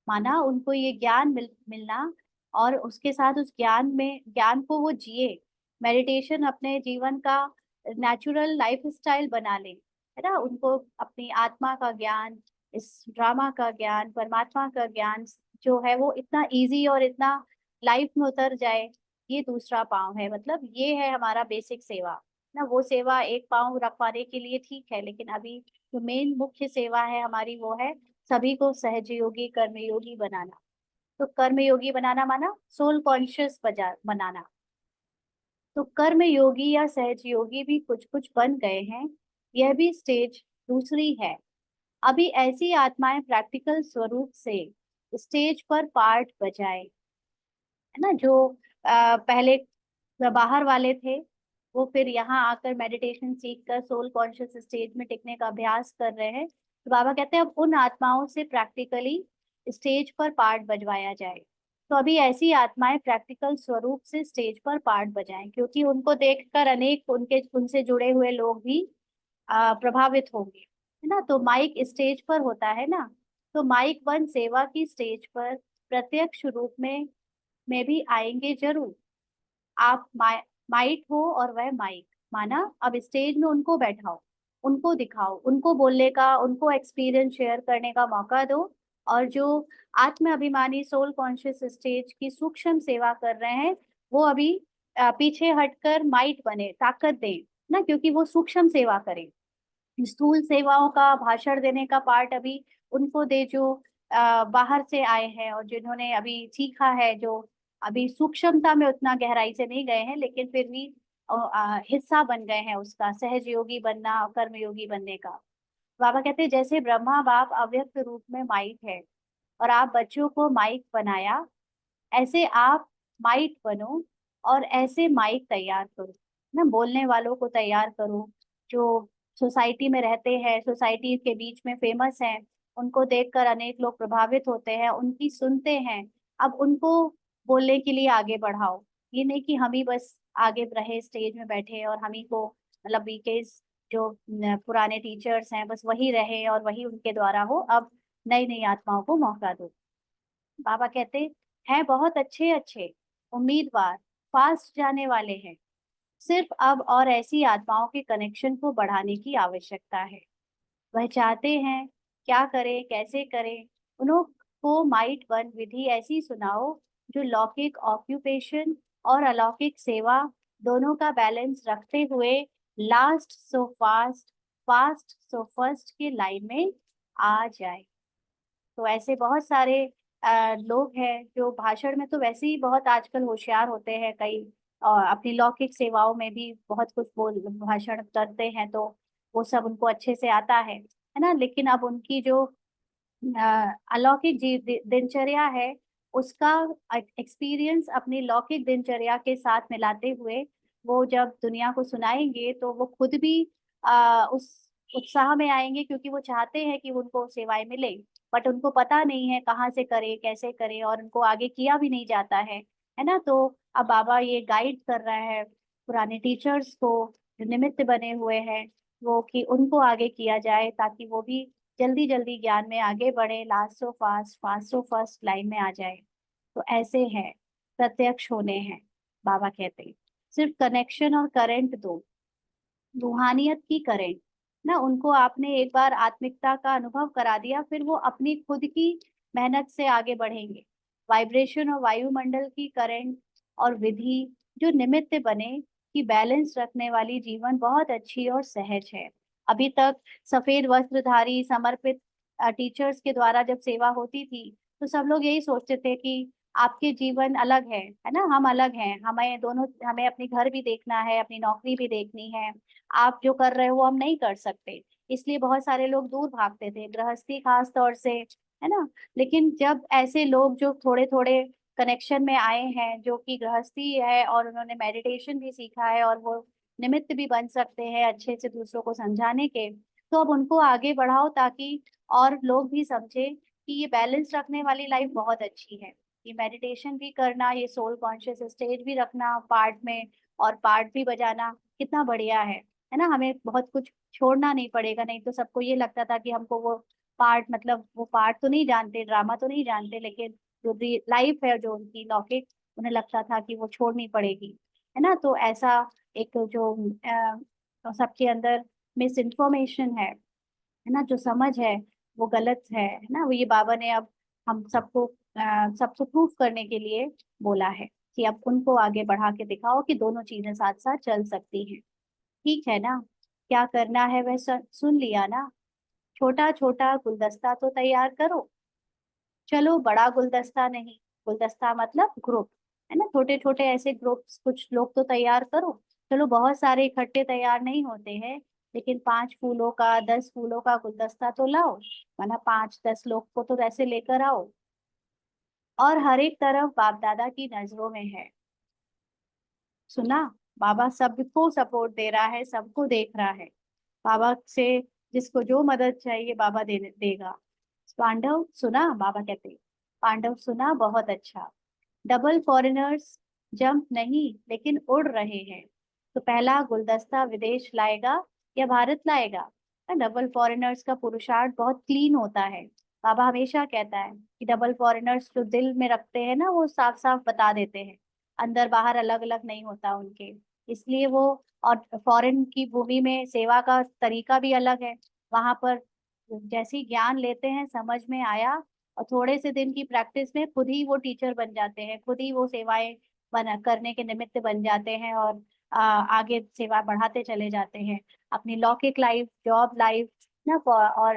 माना उनको ये ज्ञान मिलना, और उसके साथ उस ज्ञान को वो जिए, मेडिटेशन अपने जीवन का नेचुरल लाइफ स्टाइल बना ले, है ना। उनको अपनी आत्मा का ज्ञान, इस ड्रामा का ज्ञान, परमात्मा का ज्ञान जो है वो इतना इजी और इतना लाइफ में उतर जाए, ये दूसरा पाँव है। मतलब ये है हमारा बेसिक सेवा ना। वो सेवा एक पाँव रखवाने के लिए ठीक है, लेकिन अभी जो मेन मुख्य सेवा है हमारी वो है सभी को सहजयोगी कर्मयोगी बनाना। तो कर्मयोगी बनाना माना सोल कॉन्शियस बनाना। तो कर्म योगी या सहज योगी भी कुछ कुछ बन गए हैं। यह भी स्टेज दूसरी है। अभी ऐसी आत्माएं प्रैक्टिकल स्वरूप से स्टेज पर पार्ट बजाए, है ना। जो पहले बाहर वाले थे, वो फिर यहाँ आकर मेडिटेशन सीख कर सोल कॉन्शियस स्टेज में टिकने का अभ्यास कर रहे हैं। तो बाबा कहते हैं अब उन आत्माओं से प्रैक्टिकली स्टेज पर पार्ट बजवाया जाए। तो अभी ऐसी आत्माएं प्रैक्टिकल स्वरूप से स्टेज पर पार्ट बजाएं, क्योंकि उनको देखकर अनेक उनके उनसे जुड़े हुए लोग भी प्रभावित होंगे, है ना। तो माइक स्टेज पर होता है ना। तो माइक वन सेवा की स्टेज पर प्रत्यक्ष रूप में भी आएंगे जरूर। आप माइट हो और वह माइक, माना अब स्टेज में उनको बैठाओ, उनको दिखाओ, उनको बोलने का, उनको एक्सपीरियंस शेयर करने का मौका दो। और जो आत्म अभिमानी सोल कॉन्शियस स्टेज की सूक्ष्म सेवा कर रहे हैं, वो अभी पीछे हटकर माइट बने, ताकत दें ना, क्योंकि वो सूक्ष्म सेवा करें। स्थूल सेवाओं का भाषण देने का पार्ट अभी उनको दे जो बाहर से आए हैं और जिन्होंने अभी सीखा है, जो अभी सूक्ष्मता में उतना गहराई से नहीं गए हैं, लेकिन फिर भी हिस्सा बन गए हैं उसका, सहज योगी बनना और कर्मयोगी बनने का। बाबा कहते हैं जैसे ब्रह्मा बाप अव्यक्त रूप में माइक है और आप बच्चों को माइक बनाया, ऐसे आप माइक बनो और ऐसे माइक तैयार करो ना, बोलने वालों को तैयार करो जो सोसाइटी में रहते हैं, सोसाइटी के बीच में फेमस हैं, उनको देखकर अनेक लोग प्रभावित होते हैं, उनकी सुनते हैं। अब उनको बोलने के लिए आगे बढ़ाओ। ये नहीं कि हम ही बस आगे रहे स्टेज में बैठे और हम ही को, मतलब बीकेज जो पुराने टीचर्स हैं बस वही रहे और वही उनके द्वारा हो। अब नई नई आत्माओं को मौका दो। बाबा कहते हैं बहुत अच्छे अच्छे उम्मीदवार फास्ट जाने वाले हैं, सिर्फ अब और ऐसी आत्माओं के कनेक्शन को बढ़ाने की आवश्यकता है। वह चाहते हैं क्या करें कैसे करें, उन्हों को माइट वन विधि ऐसी सुनाओ जो लौकिक ऑक्यूपेशन और अलौकिक सेवा दोनों का बैलेंस रखते हुए last so fast, fast so first के लाइन में आ जाए। तो ऐसे बहुत सारे लोग हैं जो भाषण में तो वैसे ही बहुत आजकल होशियार होते हैं कई, और अपनी लौकिक सेवाओं में भी बहुत कुछ बोल भाषण करते हैं, तो वो सब उनको अच्छे से आता है ना। लेकिन अब उनकी जो अलौकिक दिनचर्या है, उसका एक्सपीरियंस अपनी लौकिक दिनचर्या के साथ मिलाते हुए वो जब दुनिया को सुनाएंगे तो वो खुद भी उस उत्साह में आएंगे, क्योंकि वो चाहते हैं कि उनको सेवाएं मिले, बट उनको पता नहीं है कहाँ से करे कैसे करे, और उनको आगे किया भी नहीं जाता है ना। तो अब बाबा ये गाइड कर रहा है पुराने टीचर्स को जो निमित्त बने हुए हैं, वो कि उनको आगे किया जाए ताकि वो भी जल्दी जल्दी ज्ञान में आगे बढ़े, last so fast, fast so first line में आ जाए। तो ऐसे है, प्रत्यक्ष होने हैं। बाबा कहते हैं सिर्फ कनेक्शन और करंट दो, रूहानियत की करंट ना। उनको आपने एक बार आत्मिकता का अनुभव करा दिया, फिर वो अपनी खुद की मेहनत से आगे बढ़ेंगे। वाइब्रेशन और वायुमंडल की करंट और विधि जो निमित्त बने कि बैलेंस रखने वाली जीवन बहुत अच्छी और सहज है। अभी तक सफेद वस्त्रधारी समर्पित टीचर्स के द्वारा जब सेवा होती थी, तो सब लोग यही सोचते थे कि आपके जीवन अलग है ना, हम अलग हैं, हमें दोनों, हमें अपनी घर भी देखना है, अपनी नौकरी भी देखनी है, आप जो कर रहे हो वो हम नहीं कर सकते। इसलिए बहुत सारे लोग दूर भागते थे, गृहस्थी खास तौर से, है ना। लेकिन जब ऐसे लोग जो थोड़े थोड़े कनेक्शन में आए हैं, जो कि गृहस्थी है और उन्होंने मेडिटेशन भी सीखा है और वो निमित्त भी बन सकते हैं अच्छे से दूसरों को समझाने के, तो अब उनको आगे बढ़ाओ ताकि और लोग भी समझे कि ये बैलेंस रखने वाली लाइफ बहुत अच्छी है। ये मेडिटेशन भी करना, ये सोल कॉन्शियस स्टेज भी रखना पार्ट में, और पार्ट भी बजाना कितना बढ़िया है ना। हमें बहुत कुछ छोड़ना नहीं पड़ेगा। नहीं तो सबको ये लगता था कि हमको वो पार्ट, मतलब वो पार्ट तो नहीं जानते, ड्रामा तो नहीं जानते, लेकिन जो लाइफ है जो उनकी लौकिक, उन्हें लगता था कि वो छोड़नी पड़ेगी, है ना। तो ऐसा एक जो तो सबके अंदर मिस इन्फॉर्मेशन है ना, जो समझ है वो गलत है ना। वो ये बाबा ने अब हम सबको सबको प्रूफ करने के लिए बोला है कि अब उनको आगे बढ़ा के दिखाओ कि दोनों चीजें साथ साथ चल सकती हैं। ठीक है ना? क्या करना है वह सुन लिया ना। छोटा छोटा गुलदस्ता तो तैयार करो। चलो बड़ा गुलदस्ता नहीं, गुलदस्ता मतलब ग्रुप, है ना? छोटे छोटे ऐसे ग्रुप्स कुछ लोग तो तैयार करो। चलो बहुत सारे इकट्ठे तैयार नहीं होते हैं, लेकिन 5 फूलों का 10 फूलों का गुलदस्ता तो लाओ, वरना 5-10 लोग को तो वैसे लेकर आओ। और हर एक तरफ बाप दादा की नजरों में है। सुना? बाबा सबको सपोर्ट दे रहा है, सबको देख रहा है। बाबा से जिसको जो मदद चाहिए बाबा देगा। पांडव सुना? बाबा कहते हैं, पांडव सुना, बहुत अच्छा। डबल फॉरेनर्स जंप नहीं लेकिन उड़ रहे हैं। तो पहला गुलदस्ता विदेश लाएगा या भारत लाएगा? डबल फॉरेनर्स का पुरुषार्थ बहुत क्लीन होता है। बाबा हमेशा कहता है कि डबल फॉरेनर्स जो दिल में रखते हैं ना, वो साफ साफ बता देते हैं, अंदर बाहर अलग अलग नहीं होता उनके। इसलिए वो, और फॉरेन की भूमि में सेवा का तरीका भी अलग है। वहां पर जैसे ही ज्ञान लेते हैं, समझ में आया, और थोड़े से दिन की प्रैक्टिस में खुद ही वो टीचर बन जाते हैं, खुद ही वो सेवाएं बना करने के निमित्त बन जाते हैं, और आगे सेवा बढ़ाते चले जाते हैं। अपनी लौकिक लाइफ, जॉब लाइफ ना, और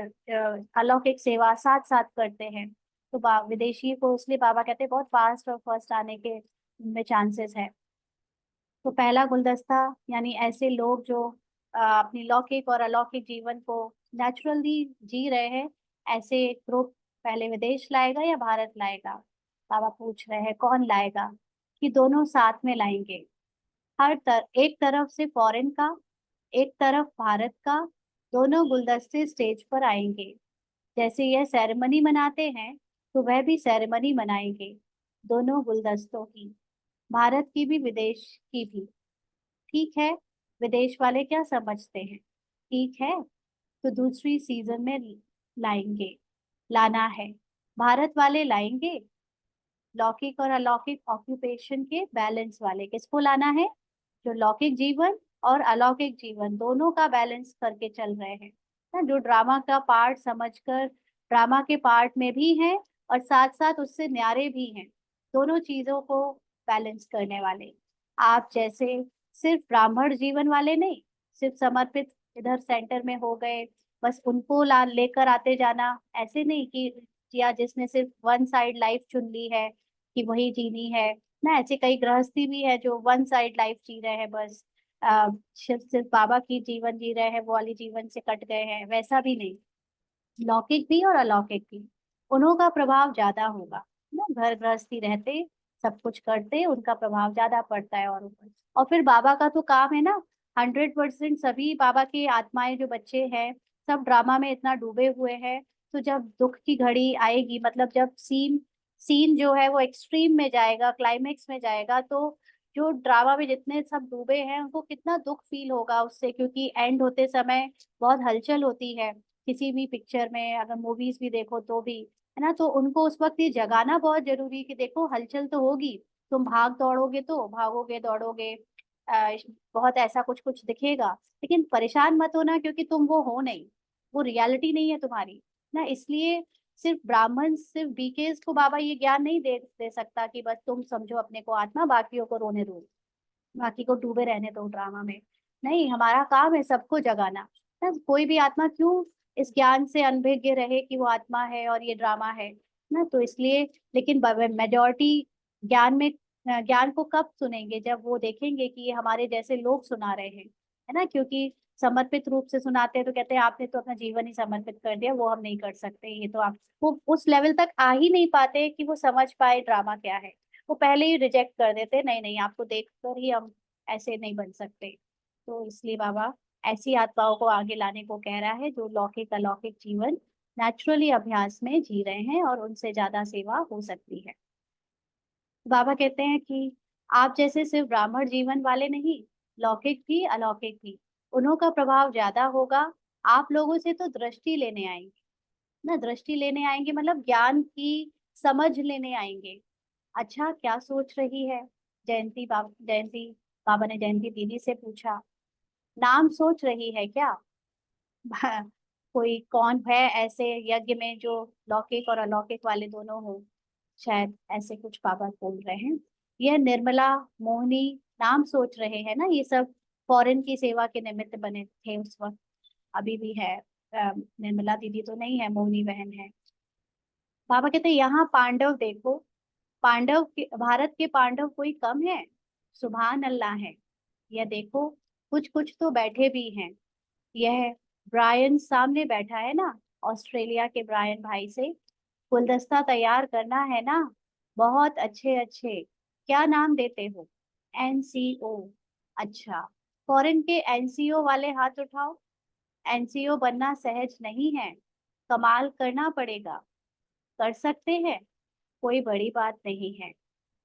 अलौकिक सेवा साथ साथ करते हैं। तो विदेशी को इसलिए बाबा कहते हैं बहुत फास्ट और फर्स्ट आने के में चांसेस है। तो पहला गुलदस्ता यानी ऐसे लोग जो अपनी लौकिक और अलौकिक जीवन को नेचुरली जी रहे हैं, ऐसे ग्रुप पहले विदेश लाएगा या भारत लाएगा? बाबा पूछ रहे हैं कौन लाएगा, कि दोनों साथ में लाएंगे। एक तरफ से फॉरेन का, एक तरफ भारत का, दोनों गुलदस्ते स्टेज पर आएंगे। जैसे यह सेरेमनी मनाते हैं, तो वह भी सेरेमनी मनाएंगे, दोनों गुलदस्तों की, भारत की भी विदेश की भी। ठीक है? विदेश वाले क्या समझते हैं? ठीक है, तो दूसरी सीजन में लाएंगे, लाना है। भारत वाले लाएंगे लौकिक और अलौकिक ऑक्यूपेशन के बैलेंस वाले। किसको लाना है? जो लौकिक जीवन और अलौकिक जीवन दोनों का बैलेंस करके चल रहे हैं ना, जो ड्रामा का पार्ट समझकर ड्रामा के पार्ट में भी हैं, और साथ साथ उससे न्यारे भी हैं, दोनों चीजों को बैलेंस करने वाले। आप जैसे सिर्फ ब्राह्मण जीवन वाले नहीं, सिर्फ समर्पित इधर सेंटर में हो गए, बस उनको ला लेकर आते जाना, ऐसे नहीं कि या जिसने सिर्फ वन साइड लाइफ चुन ली है कि वही जीनी है ना। ऐसे कई गृहस्थी भी है जो वन साइड लाइफ जी रहे हैं, बस सिर्फ सिर्फ बाबा की जीवन जी रहे हैं, वो वाली जीवन से कट गए हैं, वैसा भी नहीं। लौकिक भी और अलौकिक भी, उन्हों का प्रभाव ज्यादा होगा ना। घर गृहस्थी रहते, सब कुछ करते, उनका प्रभाव ज्यादा पड़ता है और ऊपर। और फिर बाबा का तो काम है ना, 100% सभी बाबा के आत्माएं जो बच्चे हैं, सब ड्रामा में इतना डूबे हुए हैं। तो जब दुख की घड़ी आएगी, मतलब जब सीन सीन जो है वो एक्सट्रीम में जाएगा, क्लाइमेक्स में जाएगा, तो जो ड्रामा में जितने सब डूबे हैं उनको कितना दुख फील होगा उससे, क्योंकि एंड होते समय बहुत हलचल होती है। किसी भी पिक्चर में अगर मूवीज भी देखो तो भी, है ना, तो उनको उस वक्त ये जगाना बहुत जरूरी है कि देखो हलचल तो होगी, तुम भाग दौड़ोगे तो भागोगे दौड़ोगे, आ, बहुत ऐसा कुछ कुछ दिखेगा, लेकिन परेशान मत होना, क्योंकि तुम वो हो नहीं, वो रियलिटी नहीं है तुम्हारी ना। इसलिए सिर्फ ब्राह्मण, सिर्फ बीकेस को बाबा ये ज्ञान नहीं दे सकता कि बस तुम समझो अपने को आत्मा, बाकियों को रोने दो, बाकी को डूबे रहने दो ड्रामा में। नहीं, हमारा काम है सबको जगाना ना। कोई भी आत्मा क्यों इस ज्ञान से अनभिज्ञ रहे कि वो आत्मा है और ये ड्रामा है ना। तो इसलिए, लेकिन मेजोरिटी ज्ञान में, ज्ञान को कब सुनेंगे? जब वो देखेंगे कि ये हमारे जैसे लोग सुना रहे हैं, है ना। क्योंकि समर्पित रूप से सुनाते हैं तो कहते हैं आपने तो अपना जीवन ही समर्पित कर दिया, वो हम नहीं कर सकते, ये तो आप, वो उस लेवल तक आ ही नहीं पाते कि वो समझ पाए ड्रामा क्या है। वो पहले ही रिजेक्ट कर देते, नहीं नहीं, आपको देखकर ही हम ऐसे नहीं बन सकते। तो इसलिए बाबा ऐसी आत्माओं को आगे लाने को कह रहा है जो लौकिक अलौकिक जीवन नेचुरली अभ्यास में जी रहे हैं, और उनसे ज्यादा सेवा हो सकती है। बाबा कहते हैं कि आप जैसे सिर्फ ब्राह्मण जीवन वाले नहीं, लौकिक भी अलौकिक भी, उन्हों का प्रभाव ज्यादा होगा। आप लोगों से तो दृष्टि लेने आएंगे ना, दृष्टि लेने आएंगे मतलब ज्ञान की समझ लेने आएंगे। अच्छा, क्या सोच रही है? जयंती बाबा ने जयंती दीदी से पूछा, नाम सोच रही है क्या? कोई कौन है ऐसे यज्ञ में जो लौकिक और अलौकिक वाले दोनों हो? शायद ऐसे कुछ बाबा बोल रहे हैं। यह निर्मला मोहिनी नाम सोच रहे हैं ना, ये सब फॉरेन की सेवा के निमित्त बने थे उस वक्त, अभी भी है। निर्मला दीदी तो नहीं है, मोहिनी बहन है। बाबा कहते हैं यहाँ पांडव देखो, पांडव के, भारत के पांडव कोई कम है, सुभान अल्लाह है। यह देखो कुछ कुछ तो बैठे भी हैं। यह ब्रायन सामने बैठा है ना, ऑस्ट्रेलिया के ब्रायन भाई से गुलदस्ता तैयार करना है ना। बहुत अच्छे अच्छे, क्या नाम देते हो? एनसीओ। अच्छा, फॉरेन के एनसीओ वाले हाथ उठाओ। एनसीओ बनना सहज नहीं है, कमाल करना पड़ेगा। कर सकते हैं, कोई बड़ी बात नहीं है,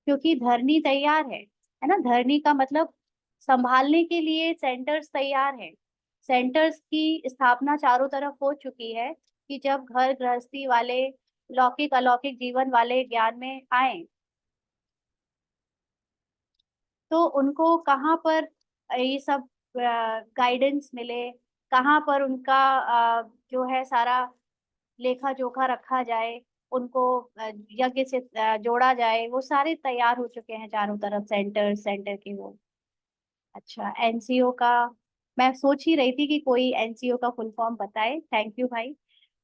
क्योंकि धरनी तैयार है ना। धरनी का मतलब संभालने के लिए सेंटर्स तैयार है। सेंटर्स की स्थापना चारों तरफ हो चुकी है कि जब घर गृहस्थी वाले लौकिक अलौकिक जीवन वाले ज्ञान में आए तो उनको कहाँ पर ये सब गाइडेंस मिले, कहाँ पर उनका जो है सारा लेखा जोखा रखा जाए, उनको यज्ञ से जोड़ा जाए, वो सारे तैयार हो चुके हैं चारों तरफ सेंटर सेंटर के वो। अच्छा, एनसीओ का मैं सोच ही रही थी कि कोई एनसीओ का फुल फॉर्म बताए। थैंक यू भाई।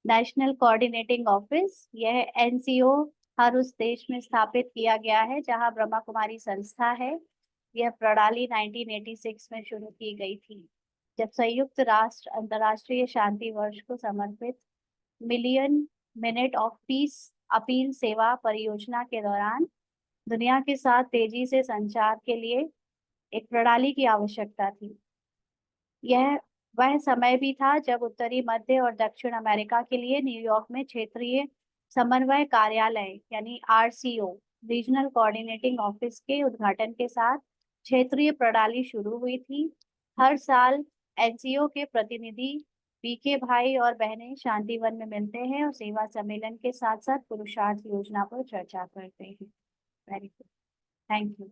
नेशनल कोऑर्डिनेटिंग ऑफिस, यह एनसीओ हर उस देश में स्थापित किया गया है जहां ब्रह्मा कुमारी संस्था है। यह प्रणाली 1986 में शुरू की गई थी, जब संयुक्त राष्ट्र अंतर्राष्ट्रीय शांति वर्ष को समर्पित million minute of peace appeal सेवा परियोजना के दौरान दुनिया के साथ तेजी से संचार के लिए एक प्रणाली की आवश्यकता थी। यह वह समय भी था जब उत्तरी मध्य और दक्षिण अमेरिका के लिए न्यूयॉर्क में क्षेत्रीय समन्वय कार्यालय यानी आरसीओ, रीजनल कोऑर्डिनेटिंग ऑफिस के उद्घाटन के साथ क्षेत्रीय प्रणाली शुरू हुई थी। हर साल एनसीओ के प्रतिनिधि बीके भाई और बहनें शांतिवन में मिलते हैं और सेवा सम्मेलन के साथ साथ पुरुषार्थ योजना पर चर्चा करते हैं। Very good, thank you.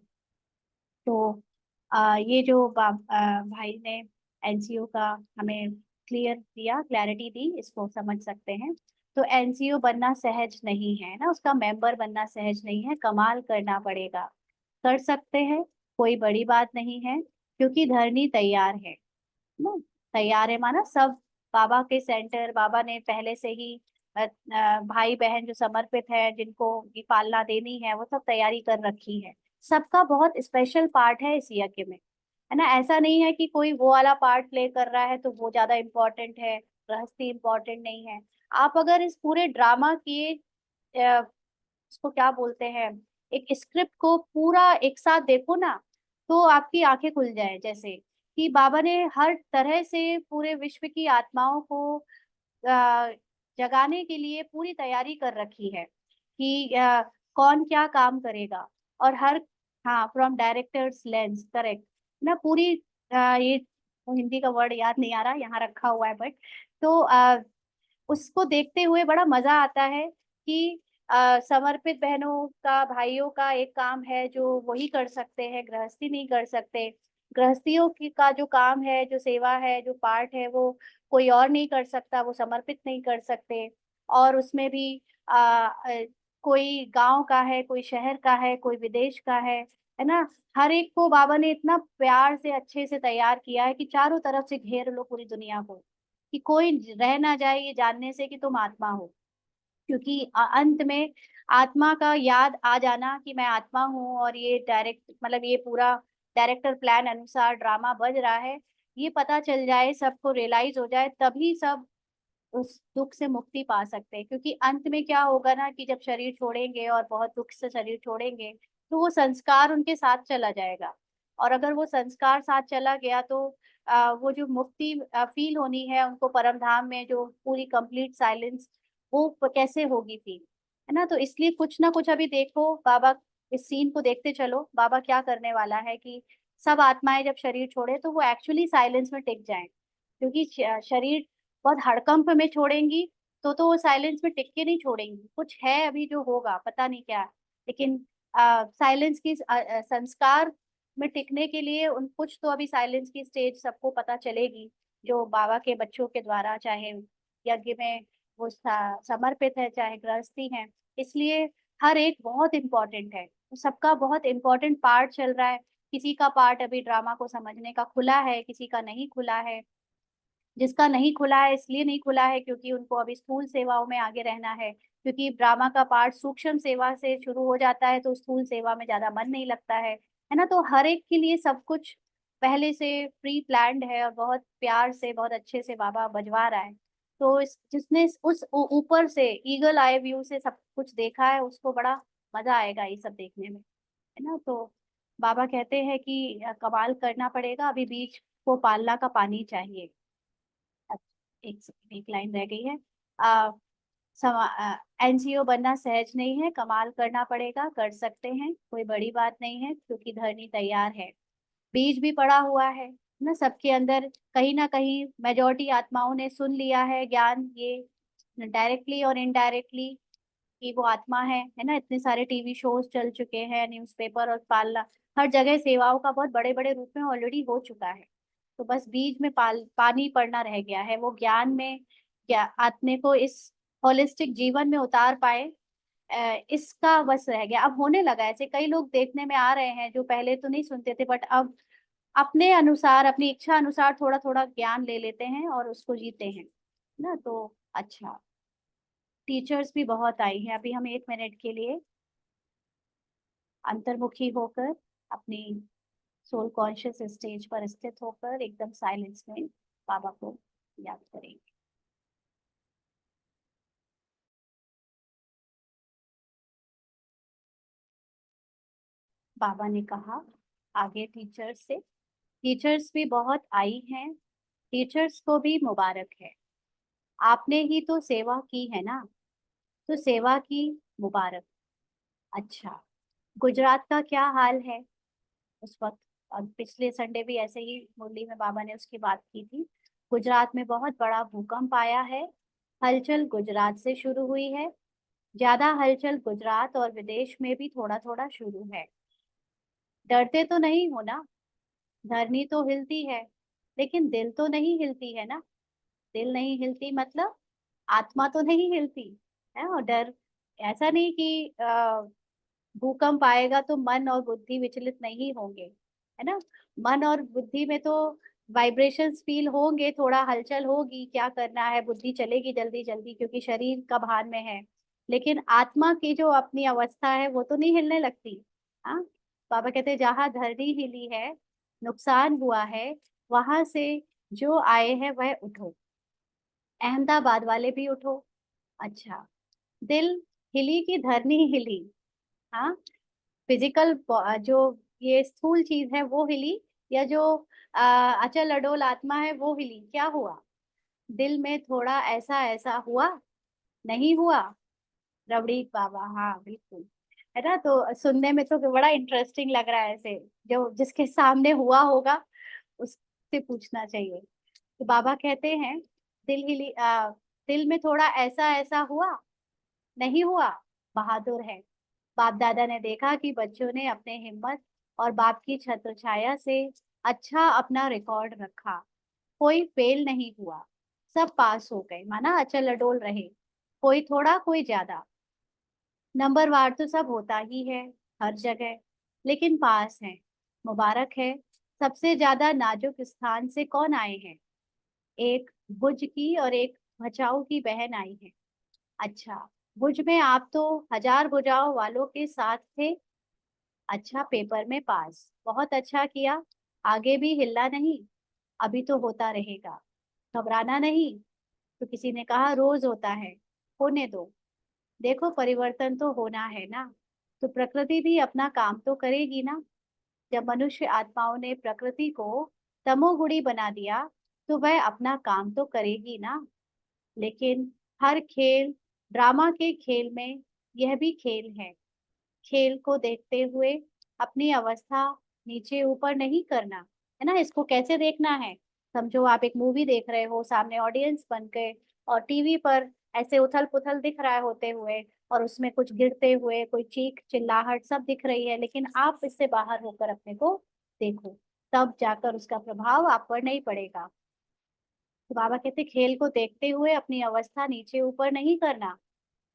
तो ये जो भाई ने एनसीओ का हमें क्लियर दिया, क्लैरिटी दी, इसको समझ सकते हैं। तो एनसीओ बनना सहज नहीं है ना, उसका मेंबर बनना सहज नहीं है, कमाल करना पड़ेगा। कर सकते हैं, कोई बड़ी बात नहीं है, क्योंकि धरनी तैयार है ना। तैयार है माना सब बाबा के सेंटर, बाबा ने पहले से ही भाई बहन जो समर्पित है जिनको ये पालना देनी है वो सब तैयारी कर रखी है। सबका बहुत स्पेशल पार्ट है इस यज्ञ में, है ना। ऐसा नहीं है कि कोई वो वाला पार्ट प्ले कर रहा है तो वो ज्यादा इम्पोर्टेंट है, गृहस्थी इम्पोर्टेंट नहीं है। आप अगर इस पूरे ड्रामा की इसको क्या बोलते हैं, एक स्क्रिप्ट को पूरा एक साथ देखो ना, तो आपकी आंखें खुल जाए। जैसे कि बाबा ने हर तरह से पूरे विश्व की आत्माओं को अ, जगाने के लिए पूरी तैयारी कर रखी है कि कौन क्या काम करेगा। और हर, हाँ, फ्रॉम डायरेक्टर्स लेंस, करेक्ट ना पूरी। ये हिंदी का वर्ड याद नहीं आ रहा, यहाँ रखा हुआ है बट, तो उसको देखते हुए बड़ा मजा आता है कि समर्पित बहनों का, भाइयों का एक काम है जो वही कर सकते हैं, गृहस्थी नहीं कर सकते। गृहस्थियों की का जो काम है, जो सेवा है, जो पार्ट है, वो कोई और नहीं कर सकता, वो समर्पित नहीं कर सकते। और उसमें भी कोई गांव का है, कोई शहर का है, कोई विदेश का है ना। हर एक को बाबा ने इतना प्यार से अच्छे से तैयार किया है कि चारों तरफ से घेर लो पूरी दुनिया को, कि कोई रह ना जाए ये जानने से कि तुम आत्मा हो। क्योंकि अंत में आत्मा का याद आ जाना कि मैं आत्मा हूँ, और ये डायरेक्ट मतलब ये पूरा डायरेक्टर प्लान अनुसार ड्रामा बज रहा है, ये पता चल जाए, सबको रियलाइज हो जाए, तभी सब उस दुख से मुक्ति पा सकते हैं। क्योंकि अंत में क्या होगा ना, कि जब शरीर छोड़ेंगे और बहुत दुख से शरीर छोड़ेंगे, तो वो संस्कार उनके साथ चला जाएगा। और अगर वो संस्कार साथ चला गया तो वो जो मुक्ति फील होनी है उनको परम धाम में, जो पूरी कंप्लीट साइलेंस, वो कैसे होगी फील, है ना। तो इसलिए कुछ ना कुछ अभी देखो बाबा, इस सीन को देखते चलो बाबा क्या करने वाला है कि सब आत्माएं जब शरीर छोड़े तो वो एक्चुअली साइलेंस में टिक जाएं। क्योंकि शरीर बहुत हड़कंप में छोड़ेंगी तो वो साइलेंस में टिक के नहीं छोड़ेंगी, कुछ है अभी जो होगा पता नहीं क्या। लेकिन साइलेंस की संस्कार में टिकने के लिए उन कुछ तो अभी साइलेंस की स्टेज सबको पता चलेगी, जो बाबा के बच्चों के द्वारा, चाहे यज्ञ में वो समर्पित है चाहे गृहस्थी है। इसलिए हर एक बहुत इम्पोर्टेंट है, तो सबका बहुत इम्पोर्टेंट पार्ट चल रहा है। किसी का पार्ट अभी ड्रामा को समझने का खुला है, किसी का नहीं खुला है। जिसका नहीं खुला है इसलिए नहीं खुला है क्योंकि उनको अभी स्थूल सेवाओं में आगे रहना है, क्योंकि ड्रामा का पार्ट सूक्ष्म सेवा से शुरू हो जाता है तो स्थूल सेवा में ज्यादा मन नहीं लगता है ना। तो हर एक के लिए सब कुछ पहले से प्री प्लान्ड है और बहुत प्यार से बहुत अच्छे से बाबा बजवा रहा है। तो इस जिसने उस ऊपर से ईगल आई व्यू से सब कुछ देखा है उसको बड़ा मजा आएगा ये सब देखने में, है ना। तो बाबा कहते हैं कि कमाल करना पड़ेगा, अभी बीज को पालना का पानी चाहिए। अच्छा, एक लाइन रह गई है। आ, एनजीओ बनना सहज नहीं है, कमाल करना पड़ेगा, कर सकते हैं, कोई बड़ी बात नहीं है क्योंकि धरनी तैयार है। बीज भी पड़ा हुआ है ना सबके अंदर, कहीं ना कहीं मेजोरिटी आत्माओं ने सुन लिया है ज्ञान ये, डायरेक्टली और इनडायरेक्टली, कि वो आत्मा है ना। इतने सारे टीवी शोज चल चुके हैं, न्यूज़पेपर और पालना, हर जगह सेवाओं का बहुत बड़े बड़े रूप में ऑलरेडी हो चुका है। तो बस बीज में पानी पड़ना रह गया है, वो ज्ञान में क्या आत्मे को इस होलिस्टिक जीवन में उतार पाए, इसका बस रह गया। अब होने लगा है, ऐसे कई लोग देखने में आ रहे हैं जो पहले तो नहीं सुनते थे बट अब अपने अनुसार अपनी इच्छा अनुसार थोड़ा थोड़ा ज्ञान ले लेते हैं और उसको जीते हैं ना। तो अच्छा, टीचर्स भी बहुत आई हैं। अभी हम 1 मिनट के लिए अंतर्मुखी होकर अपनी सोल कॉन्शियस स्टेज पर स्थित होकर एकदम साइलेंस में बाबा को याद करेंगे। बाबा ने कहा आगे टीचर्स से, टीचर्स भी बहुत आई हैं, टीचर्स को भी मुबारक है, आपने ही तो सेवा की है ना, तो सेवा की मुबारक। अच्छा, गुजरात का क्या हाल है उस वक्त, और पिछले संडे भी ऐसे ही मुरली में बाबा ने उसकी बात की थी। गुजरात में बहुत बड़ा भूकंप आया है, हलचल गुजरात से शुरू हुई है, ज्यादा हलचल गुजरात और विदेश में भी थोड़ा थोड़ा शुरू है। डरते तो नहीं हो ना, धरनी तो हिलती है लेकिन दिल तो नहीं हिलती है ना। दिल नहीं हिलती मतलब आत्मा तो नहीं हिलती है। और डर ऐसा नहीं कि भूकंप आएगा तो मन और बुद्धि विचलित नहीं होंगे, है ना। मन और बुद्धि में तो वाइब्रेशंस फील होंगे, थोड़ा हलचल होगी, क्या करना है, बुद्धि चलेगी जल्दी जल्दी क्योंकि शरीर का भान में है, लेकिन आत्मा की जो अपनी अवस्था है वो तो नहीं हिलने लगती। हाँ, बाबा कहते हैं जहां धरती हिली है, नुकसान हुआ है, वहां से जो आए हैं वह उठो, अहमदाबाद वाले भी उठो। अच्छा, दिल हिली की धरनी हिली, हाँ, फिजिकल जो ये स्थूल चीज है वो हिली, या जो अचल अडोल आत्मा है वो हिली, क्या हुआ, दिल में थोड़ा ऐसा ऐसा हुआ, नहीं हुआ। रबड़ी बाबा, हाँ बिल्कुल, है ना। तो सुनने में तो बड़ा इंटरेस्टिंग लग रहा है ऐसे, जो जिसके सामने हुआ होगा उससे पूछना चाहिए। तो बाबा कहते हैं दिल में थोड़ा ऐसा ऐसा हुआ, नहीं हुआ, बहादुर है। बाप दादा ने देखा कि बच्चों ने अपने हिम्मत और बाप की छत्र छाया से अच्छा अपना रिकॉर्ड रखा, कोई फेल नहीं हुआ, सब पास हो गए, माना अचल अडोल रहे, कोई थोड़ा कोई ज्यादा। नंबर वार तो सब होता ही है हर जगह, लेकिन पास है, मुबारक है। सबसे ज्यादा नाजुक स्थान से कौन आए हैं, एक भुज की और एक भचाऊ की बहन आई है। अच्छा, भुज में आप तो हजार भुजाओं वालों के साथ थे। अच्छा, पेपर में पास, बहुत अच्छा किया, आगे भी हिलना नहीं, अभी तो होता रहेगा, घबराना नहीं। तो किसी ने कहा रोज होता है, होने दो, देखो परिवर्तन तो होना है ना, तो प्रकृति भी अपना काम तो करेगी ना। जब मनुष्य आत्माओं ने प्रकृति को तमोगुणी बना दिया तो वह अपना काम तो करेगी ना। लेकिन हर खेल, ड्रामा के खेल में यह भी खेल है, खेल को देखते हुए अपनी अवस्था नीचे ऊपर नहीं करना, है ना। इसको कैसे देखना है, समझो आप एक मूवी देख रहे हो, सामने ऑडियंस बन के, और टीवी पर ऐसे उथल पुथल दिख रहा है होते हुए, और उसमें कुछ गिरते हुए, कोई चीख चिल्लाहट सब दिख रही है, लेकिन आप इससे बाहर होकर अपने को देखो, तब जाकर उसका प्रभाव आप पर नहीं पड़ेगा। तो बाबा कहते खेल को देखते हुए अपनी अवस्था नीचे ऊपर नहीं करना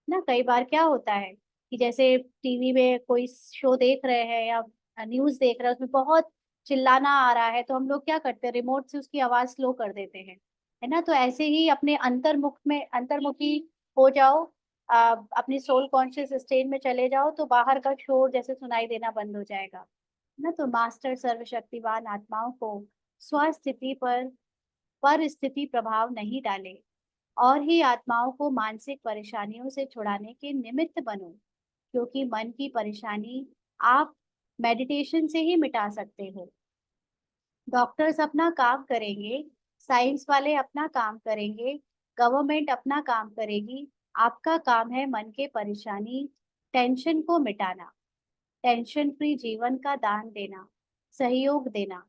ना। कई बार क्या होता है, कि जैसे टीवी में कोई शो देख रहे हैं या न्यूज देख रहे हैं, उसमें बहुत चिल्लाना आ रहा है, तो हम लोग क्या करते हैं, रिमोट से उसकी आवाज स्लो कर देते हैं, है ना। तो ऐसे ही अपने अंतर्मुखी हो जाओ, अपनी सोल कॉन्शियस स्टेट में चले जाओ, तो बाहर का शोर जैसे सुनाई देना बंद हो जाएगा, है ना। तो मास्टर सर्वशक्तिवान आत्माओं को स्वस्थिति पर स्थिति प्रभाव नहीं डाले, और ही आत्माओं को मानसिक परेशानियों से छुड़ाने के निमित्त बनो, क्योंकि मन की परेशानी आप मेडिटेशन से ही मिटा सकते हो। डॉक्टर्स अपना काम करेंगे, साइंस वाले अपना काम करेंगे, गवर्नमेंट अपना काम करेगी, आपका काम है मन के परेशानी, टेंशन को मिटाना, टेंशन फ्री जीवन का दान देना, सहयोग देना।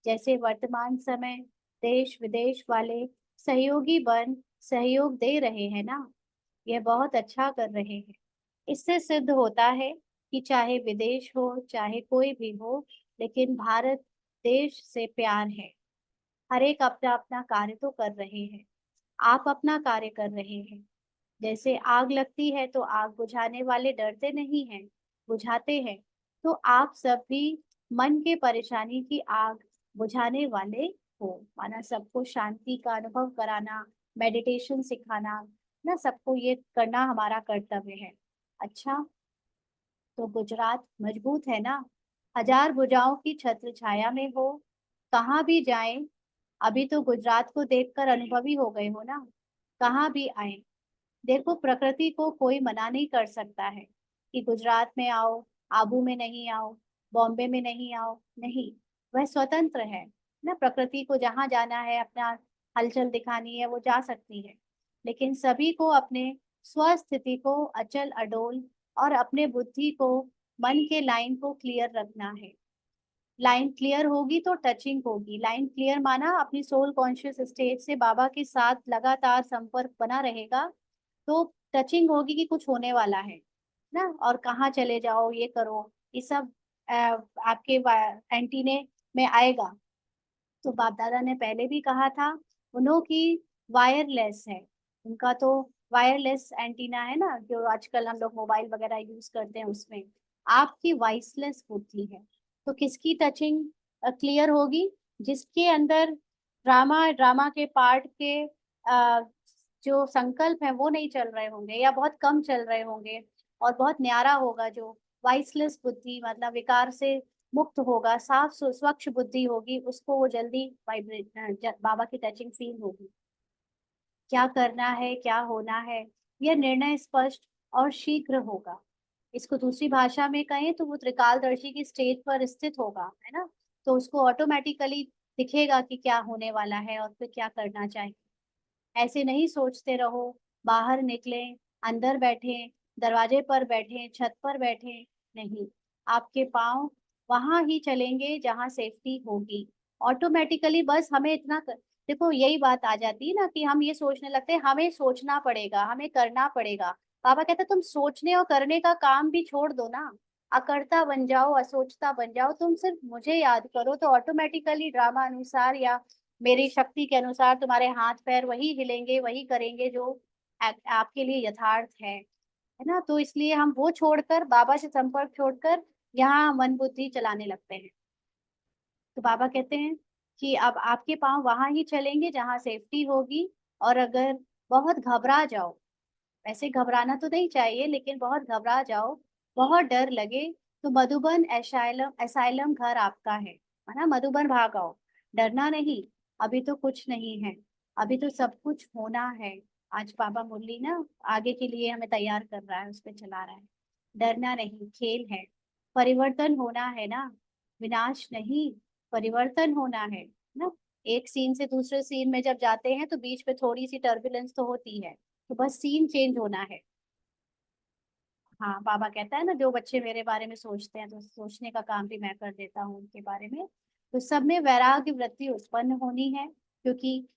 जैसे वर्तमान समय देश विदेश वाले सहयोगी बन सहयोग दे रहे हैं ना, यह बहुत अच्छा कर रहे हैं। इससे सिद्ध होता है कि चाहे विदेश हो चाहे कोई भी हो, लेकिन भारत देश से प्यार है। हर एक अपना अपना कार्य तो कर रहे हैं, आप अपना कार्य कर रहे हैं। जैसे आग लगती है तो आग बुझाने वाले डरते नहीं हैं, बुझाते हैं। तो आप सब भी मन के परेशानी की आग बुझाने वाले हो, माना सबको शांति का अनुभव कराना, मेडिटेशन सिखाना ना, सबको ये करना हमारा कर्तव्य है। अच्छा, तो गुजरात मजबूत है ना, हजार भुजाओं की छत्र छाया में हो, कहाँ भी जाएं। अभी तो गुजरात को देखकर अनुभवी हो गए हो ना, कहाँ भी आए। देखो, प्रकृति को कोई मना नहीं कर सकता है कि गुजरात में आओ, आबू में नहीं आओ, बॉम्बे में नहीं आओ, नहीं। वह स्वतंत्र है ना, प्रकृति को जहाँ जाना है, अपना हलचल दिखानी है, वो जा सकती है। लेकिन सभी को अपने स्वस्थिति को अचल अडोल और अपने बुद्धि को, मन के लाइन को क्लियर रखना है। लाइन क्लियर होगी तो टचिंग होगी। लाइन क्लियर माना अपनी सोल कॉन्शियस स्टेट से बाबा के साथ लगातार संपर्क बना रहेगा, तो टचिंग होगी कि कुछ होने वाला है ना, और कहाँ चले जाओ, ये करो, ये सब आपके एंटीने में आएगा। तो बाप दादा ने पहले भी कहा था, उन्हों की वायरलेस है, उनका तो वायरलेस एंटीना है ना, जो आजकल हम लोग मोबाइल वगैरह यूज करते हैं उसमें। आपकी वॉइसलेस बुद्धि है, तो किसकी टचिंग क्लियर होगी, जिसके अंदर ड्रामा ड्रामा के पार्ट के जो संकल्प है वो नहीं चल रहे होंगे या बहुत कम चल रहे होंगे, और बहुत न्यारा होगा। जो वॉइसलेस बुद्धि मतलब विकार से मुक्त होगा, साफ स्वच्छ बुद्धि होगी, उसको वो जल्दी वाइब्रेट बाबा की टचिंग फील होगी। क्या करना है, क्या होना है, यह निर्णय स्पष्ट और शीघ्र होगा। इसको दूसरी भाषा में कहें तो वो त्रिकालदर्शी की स्टेज पर स्थित होगा, है ना। तो उसको ऑटोमेटिकली दिखेगा कि क्या होने वाला है और फिर क्या करना चाहिए। ऐसे नहीं सोचते रहो, बाहर निकले, अंदर बैठे, दरवाजे पर बैठे, छत पर बैठे, नहीं। आपके पाँव वहां ही चलेंगे जहां सेफ्टी होगी ऑटोमेटिकली। बस हमें देखो, यही बात आ जाती है ना कि हम ये सोचने लगते हैं हमें सोचना पड़ेगा, हमें करना पड़ेगा। पापा कहते तुम सोचने और करने का काम भी छोड़ दो ना, अकर्ता बन जाओ, असोचता बन जाओ, तुम सिर्फ मुझे याद करो, तो ऑटोमेटिकली ड्रामा अनुसार या मेरी शक्ति के अनुसार तुम्हारे हाथ पैर वही हिलेंगे, वही करेंगे जो आपके लिए यथार्थ है ना। तो इसलिए हम वो छोड़कर, बाबा से संपर्क छोड़कर यहाँ मन बुद्धि चलाने लगते हैं। तो बाबा कहते हैं कि अब आपके पाँव वहां ही चलेंगे जहाँ सेफ्टी होगी। और अगर बहुत घबरा जाओ, वैसे घबराना तो नहीं चाहिए, लेकिन बहुत घबरा जाओ, बहुत डर लगे, तो मधुबन एसाइलम एसाइलम घर आपका है ना। मधुबन भाग आओ, डरना नहीं। अभी तो कुछ नहीं है, अभी तो सब कुछ होना है। आज बाबा मुरली ना आगे के लिए हमें तैयार कर रहा है, उस पर चला रहा है। डरना नहीं, खेल है, परिवर्तन होना है ना, विनाश नहीं, परिवर्तन होना है ना। एक सीन से दूसरे सीन में जब जाते हैं तो बीच में थोड़ी सी टर्बुलेंस तो होती है, तो बस सीन चेंज होना है। हाँ, बाबा कहता है ना, जो बच्चे मेरे बारे में सोचते हैं तो सोचने का काम भी मैं कर देता हूँ उनके बारे में। तो सब में वैराग्य वृत्ति उत्पन्न होनी है, क्योंकि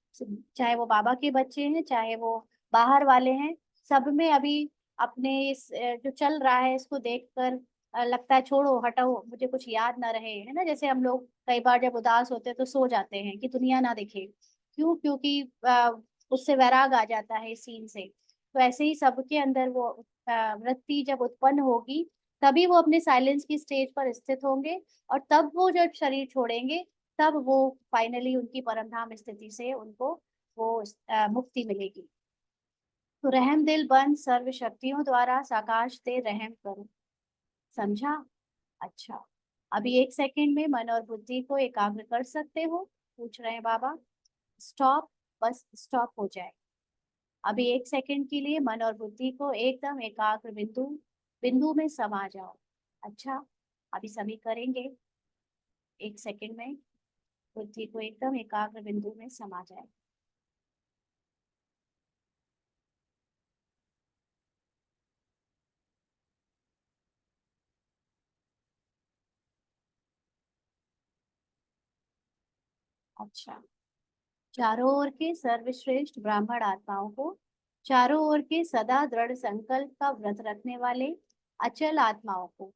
चाहे वो बाबा के बच्चे हैं चाहे वो बाहर वाले हैं, सब में अभी अपने इस जो चल रहा है इसको देखकर लगता है छोड़ो हटाओ, मुझे कुछ याद ना रहे, है ना। जैसे हम लोग कई बार जब उदास होते हैं तो सो जाते हैं कि दुनिया ना दिखे, क्यों, क्योंकि उससे वैराग आ जाता है इस सीन से। तो ऐसे ही सबके अंदर वो वृत्ति जब उत्पन्न होगी तभी वो अपने साइलेंस की स्टेज पर स्थित होंगे, और तब वो जब शरीर छोड़ेंगे तब वो फाइनली उनकी परमधाम स्थिति से उनको वो मुक्ति मिलेगी। तो रहम दिल बन सर्व शक्तियों द्वारा साकाश ते रहम करो। समझा? अच्छा, अभी 1 सेकंड में मन और बुद्धि को एकाग्र कर सकते हो? पूछ रहे हैं बाबा। स्टॉप, बस स्टॉप हो जाए। अभी 1 सेकंड के लिए मन और बुद्धि को एकदम एकाग्र बिंदु बिंदु में समा जाओ। अच्छा, अभी सभी करेंगे। 1 सेकंड में बुद्धि को एकदम एकाग्र बिंदु में समा जाए। अच्छा, चारों ओर के सर्वश्रेष्ठ ब्राह्मण आत्माओं को, चारों ओर के सदा दृढ़ संकल्प का व्रत रखने वाले अचल आत्माओं को,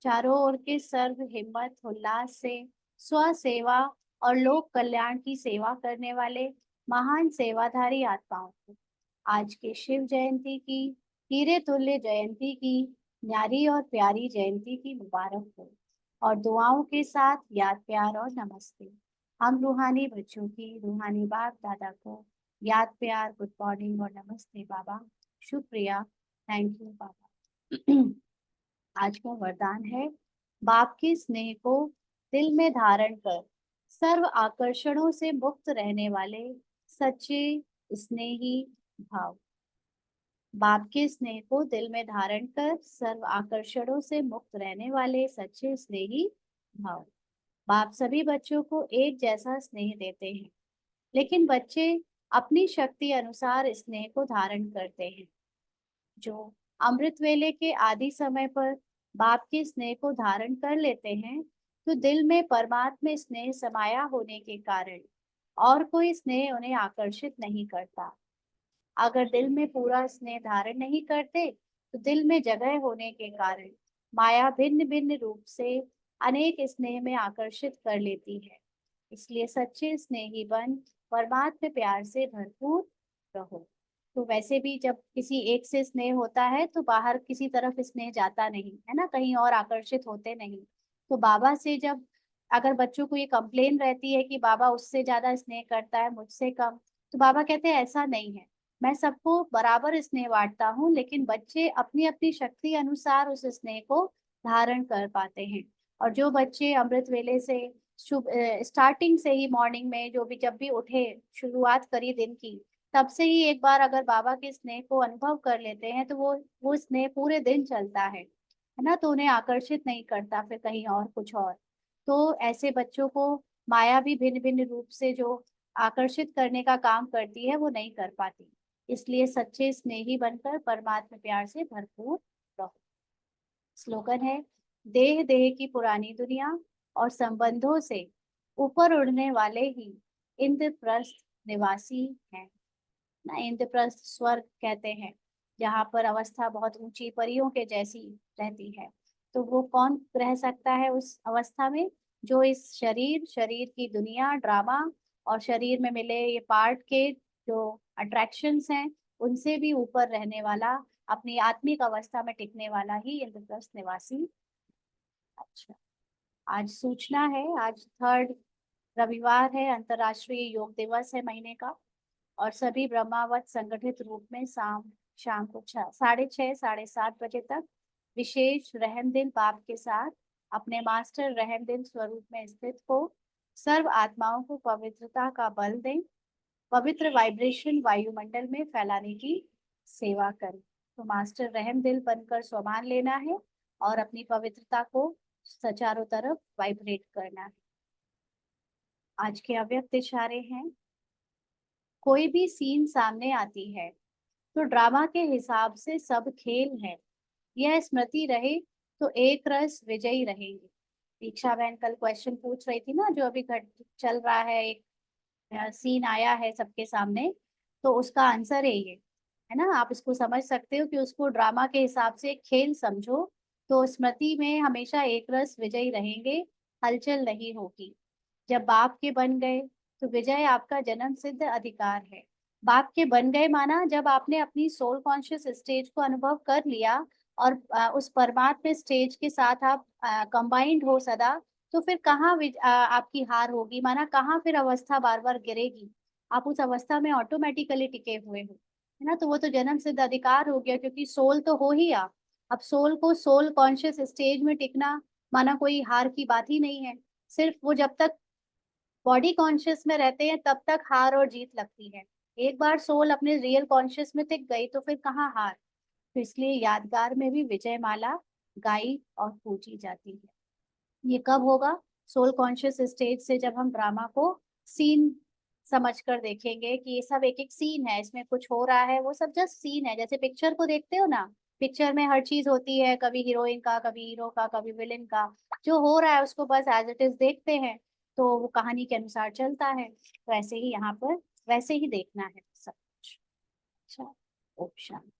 चारों ओर के सर्व हिम्मत उल्लास से स्व सेवा और लोक कल्याण की सेवा करने वाले महान सेवाधारी आत्माओं को आज के शिव जयंती की, हीरे तुल्य जयंती की, न्यारी और प्यारी जयंती की मुबारक हो। और दुआओं के साथ याद प्यार और नमस्ते। हम रूहानी बच्चों की रूहानी बाप दादा को याद प्यार, गुड मॉर्निंग और नमस्ते बाबा, शुक्रिया, थैंक यू बाबा। आज का वरदान है, बाप के स्नेह को दिल में धारण कर सर्व आकर्षणों से मुक्त रहने वाले सच्चे स्नेही भाव। बाप के स्नेह को दिल में धारण कर सर्व आकर्षणों से मुक्त रहने वाले सच्चे स्नेही भाव। बाप सभी बच्चों को एक जैसा स्नेह देते हैं, लेकिन बच्चे अपनी शक्ति अनुसार स्नेह को धारण करते हैं। जो अमृत वेले के आदि समय पर बाप के स्नेह को धारण कर लेते हैं, तो दिल में परमात्मा स्नेह समाया होने के कारण और कोई स्नेह उन्हें आकर्षित नहीं करता। अगर दिल में पूरा स्नेह धारण नहीं करते, तो दिल में जगह होने के कारण माया भिन्न भिन्न रूप से अनेक स्नेह में आकर्षित कर लेती है। इसलिए सच्चे स्नेही बन परमात्मा प्यार से भरपूर रहो। तो वैसे भी जब किसी एक से स्नेह होता है तो बाहर किसी तरफ स्नेह जाता नहीं है ना, कहीं और आकर्षित होते नहीं। तो बाबा से जब अगर बच्चों को ये कंप्लेन रहती है कि बाबा उससे ज्यादा स्नेह करता है मुझसे कम, तो बाबा कहते हैं ऐसा नहीं है, मैं सबको बराबर स्नेह बांटता हूँ, लेकिन बच्चे अपनी अपनी शक्ति अनुसार उस स्नेह को धारण कर पाते हैं। और जो बच्चे अमृत वेले से शुभ स्टार्टिंग से ही मॉर्निंग में जो भी जब भी उठे, शुरुआत करी दिन की, तब से ही एक बार अगर बाबा के स्नेह को अनुभव कर लेते हैं, तो वो स्नेह पूरे दिन चलता है ना, तो उन्हें आकर्षित नहीं करता फिर कहीं और कुछ और। तो ऐसे बच्चों को माया भी भिन्न भिन्न रूप से जो आकर्षित करने का काम करती है वो नहीं कर पाती। इसलिए सच्चे स्नेही बनकर परमात्मा प्यार से भरपूर रहो। स्लोगन है, देह देह की पुरानी दुनिया और संबंधों से ऊपर उड़ने वाले ही इंद्रप्रस्थ निवासी हैं ना। इंद्रप्रस्थ स्वर्ग कहते हैं, जहाँ पर अवस्था बहुत ऊंची परियों के जैसी रहती है। तो वो कौन रह सकता है उस अवस्था में? जो इस शरीर शरीर की दुनिया ड्रामा और शरीर में मिले ये पार्ट के जो अट्रैक्शंस हैं उनसे भी ऊपर रहने वाला, अपनी आत्मिक अवस्था में टिकने वाला ही इंद्रप्रस्थ निवासी। अच्छा, आज सूचना है, आज 3 रविवार है, अंतर्राष्ट्रीय योग दिवस है महीने का। और सभी ब्रह्मावत संगठित रूप में शाम को 6:30 7:30 बजे तक विशेष रहमदिल बाप के साथ अपने मास्टर रहमदिल स्वरूप में स्थित हो सर्व आत्माओं को पवित्रता का बल दें, पवित्र वाइब्रेशन वायुमंडल में फैलाने की सेवा करें। तो मास्टर रहमदिल बनकर स्वमान लेना है और अपनी पवित्रता को चारों तरफ वाइब्रेट करना है। आज के अव्यक्त इशारे हैं, कोई भी सीन सामने आती है तो ड्रामा के हिसाब से सब खेल है, यह स्मृति रहे तो एक रस विजयी रहेंगे। दीक्षा बहन कल क्वेश्चन पूछ रही थी ना, जो अभी घट चल रहा है, एक सीन आया है सबके सामने, तो उसका आंसर है ये, है ना। आप इसको समझ सकते हो कि उसको ड्रामा के हिसाब से एक खेल समझो। तो स्मृति में हमेशा एक रस विजयी रहेंगे, हलचल नहीं होगी। जब बाप के बन गए तो विजय आपका जन्म सिद्ध अधिकार है। बाप के बन गए माना जब आपने अपनी सोल कॉन्शियस स्टेज को अनुभव कर लिया और उस परमात्मा स्टेज के साथ आप कंबाइंड हो सदा, तो फिर कहाँ आपकी हार होगी, माना कहाँ फिर अवस्था बार बार गिरेगी। आप उस अवस्था में ऑटोमेटिकली टिके हुए हो, है ना। तो वो तो जन्म सिद्ध अधिकार हो गया, क्योंकि सोल तो हो ही आप। अब सोल को सोल कॉन्शियस स्टेज में टिकना माना कोई हार की बात ही नहीं है। सिर्फ वो जब तक बॉडी कॉन्शियस में रहते हैं तब तक हार और जीत लगती है। एक बार सोल अपने रियल कॉन्शियस में टिक गई तो फिर कहाँ हार। तो इसलिए यादगार में भी विजय माला गाई और पूजी जाती है। ये कब होगा? सोल कॉन्शियस स्टेज से जब हम ड्रामा को सीन समझ कर देखेंगे कि ये सब एक एक सीन है, इसमें कुछ हो रहा है, वो सब जस्ट सीन है। जैसे पिक्चर को देखते हो ना, पिक्चर में हर चीज होती है, कभी हीरोइन का, कभी हीरो का, कभी विलेन का। जो हो रहा है उसको बस एज इट इज देखते हैं, तो वो कहानी के अनुसार चलता है। तो ऐसे ही यहाँ पर वैसे ही देखना है सब कुछ। अच्छा, ओम शांति।